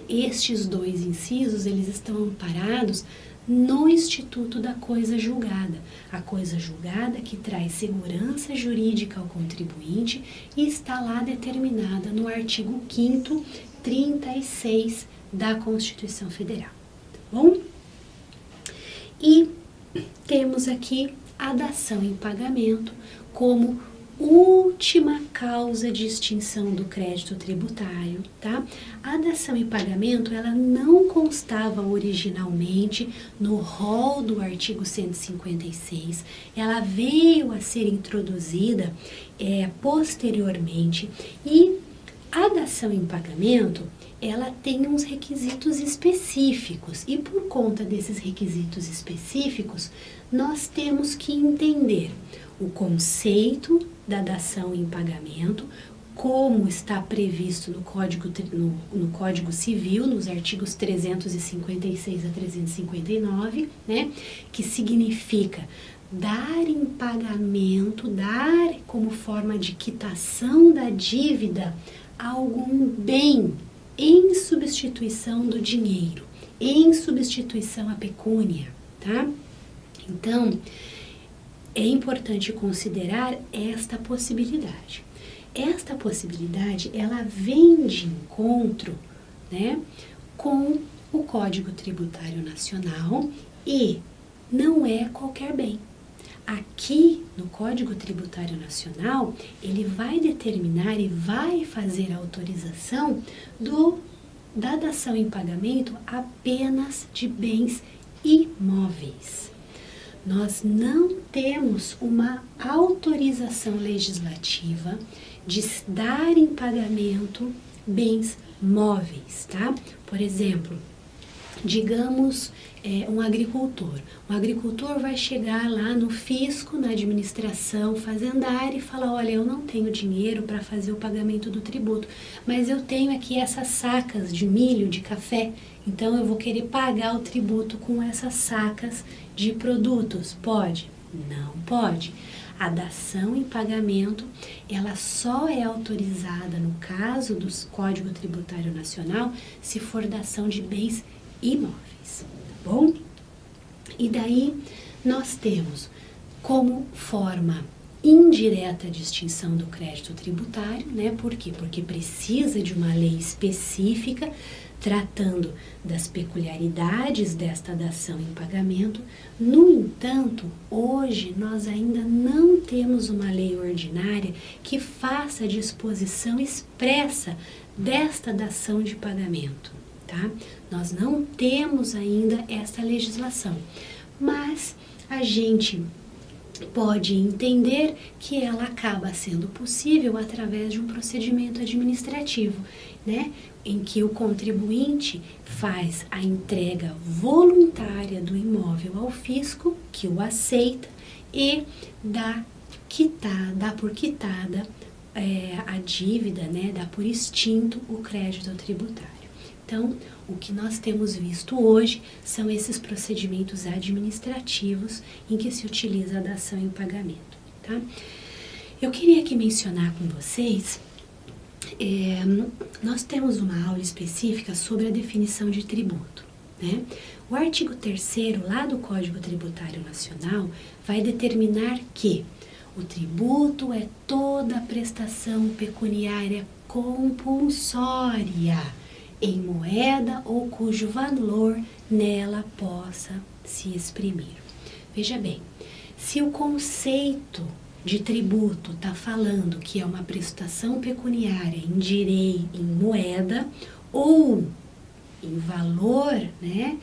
estes dois incisos, eles estão amparados no Instituto da Coisa Julgada. A coisa julgada que traz segurança jurídica ao contribuinte e está lá determinada no artigo 5º, 36 da Constituição Federal. Tá bom? E temos aqui a dação em pagamento como última causa de extinção do crédito tributário, tá? A dação em pagamento, ela não constava originalmente no rol do artigo 156, ela veio a ser introduzida posteriormente e a dação em pagamento, ela tem uns requisitos específicos e por conta desses requisitos específicos, nós temos que entender o conceito da dação em pagamento, como está previsto no Código Civil, nos artigos 356 a 359, né, que significa dar em pagamento, dar como forma de quitação da dívida algum bem em substituição do dinheiro, em substituição à pecúnia, tá? Então, é importante considerar esta possibilidade. Esta possibilidade, ela vem de encontro, né, com o Código Tributário Nacional e não é qualquer bem. Aqui, no Código Tributário Nacional, ele vai determinar e vai fazer a autorização da dação em pagamento apenas de bens imóveis. Nós não temos uma autorização legislativa de dar em pagamento bens móveis, tá? Por exemplo, digamos um agricultor. O agricultor vai chegar lá no fisco, na administração fazendária e falar, olha, eu não tenho dinheiro para fazer o pagamento do tributo, mas eu tenho aqui essas sacas de milho, de café, então eu vou querer pagar o tributo com essas sacas de produtos. Pode? Não pode. A dação em pagamento, ela só é autorizada no caso do Código Tributário Nacional se for dação de bens imóveis, tá bom? E daí nós temos como forma indireta de extinção do crédito tributário, né? Por quê? Porque precisa de uma lei específica tratando das peculiaridades desta dação em pagamento. No entanto, hoje nós ainda não temos uma lei ordinária que faça disposição expressa desta dação de pagamento, tá? Nós não temos ainda essa legislação, mas a gente pode entender que ela acaba sendo possível através de um procedimento administrativo, né? Em que o contribuinte faz a entrega voluntária do imóvel ao fisco, que o aceita, e dá por quitada a dívida, né? Dá por extinto o crédito tributário. Então, o que nós temos visto hoje são esses procedimentos administrativos em que se utiliza a dação em pagamento, tá? Eu queria aqui mencionar com vocês, nós temos uma aula específica sobre a definição de tributo, né? O artigo 3º lá do Código Tributário Nacional vai determinar que o tributo é toda prestação pecuniária compulsória em moeda ou cujo valor nela possa se exprimir. Veja bem, se o conceito de tributo está falando que é uma prestação pecuniária em moeda ou em valor, né,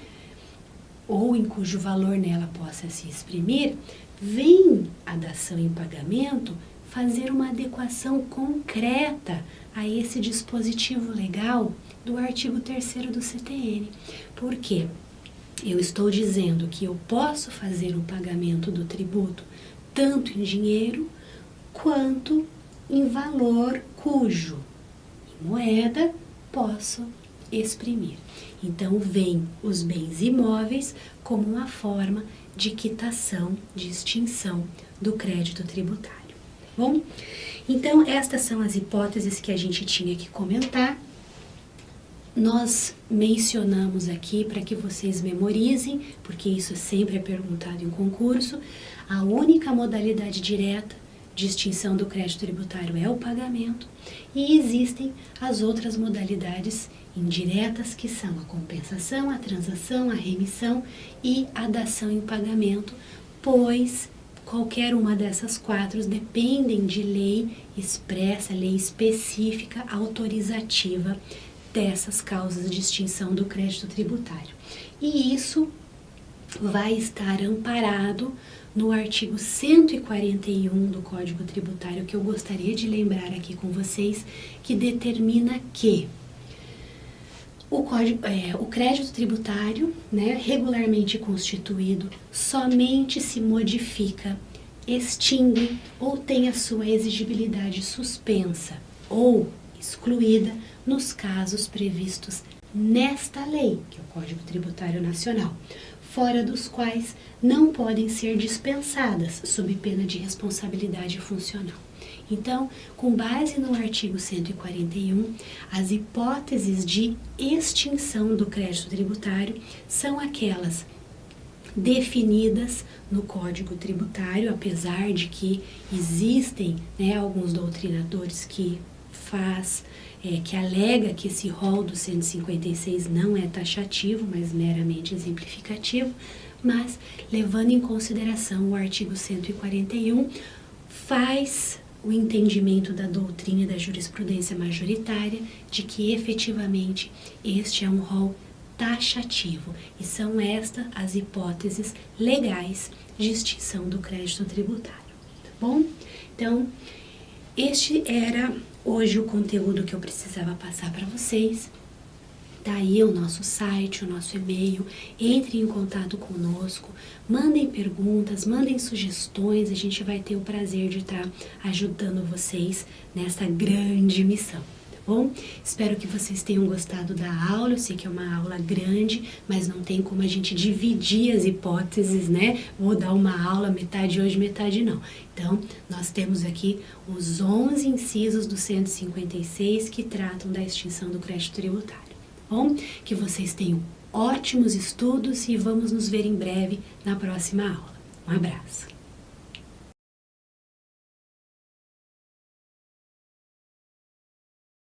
ou em cujo valor nela possa se exprimir, vem a dação em pagamento fazer uma adequação concreta a esse dispositivo legal do artigo 3º do CTN. Por quê? Eu estou dizendo que eu posso fazer o pagamento do tributo tanto em dinheiro quanto em valor cujo, em moeda, posso exprimir. Então, vem os bens imóveis como uma forma de quitação, de extinção do crédito tributário. Bom, então estas são as hipóteses que a gente tinha que comentar. Nós mencionamos aqui para que vocês memorizem, porque isso sempre é perguntado em concurso, a única modalidade direta de extinção do crédito tributário é o pagamento, e existem as outras modalidades indiretas, que são a compensação, a transação, a remissão e a dação em pagamento, pois qualquer uma dessas 4 dependem de lei expressa, lei específica, autorizativa dessas causas de extinção do crédito tributário. E isso vai estar amparado no artigo 141 do Código Tributário, que eu gostaria de lembrar aqui com vocês, que determina que o crédito tributário, né, regularmente constituído, somente se modifica, extingue ou tem a sua exigibilidade suspensa ou excluída nos casos previstos nesta lei, que é o Código Tributário Nacional, fora dos quais não podem ser dispensadas sob pena de responsabilidade funcional. Então, com base no artigo 141, as hipóteses de extinção do crédito tributário são aquelas definidas no Código Tributário, apesar de que existem, né, alguns doutrinadores que alega que esse rol do 156 não é taxativo, mas meramente exemplificativo, mas levando em consideração o artigo 141, faz o entendimento da doutrina e da jurisprudência majoritária de que efetivamente este é um rol taxativo, e são estas as hipóteses legais de extinção do crédito tributário, tá bom? Então, este era hoje o conteúdo que eu precisava passar para vocês. Tá aí o nosso site, o nosso e-mail, entrem em contato conosco, mandem perguntas, mandem sugestões, a gente vai ter o prazer de estar ajudando vocês nessa grande missão, tá bom? Espero que vocês tenham gostado da aula, eu sei que é uma aula grande, mas não tem como a gente dividir as hipóteses, né? Vou dar uma aula, metade hoje, metade não. Então, nós temos aqui os 11 incisos do 156 que tratam da extinção do crédito tributário. Bom, que vocês tenham ótimos estudos e vamos nos ver em breve na próxima aula. Um abraço!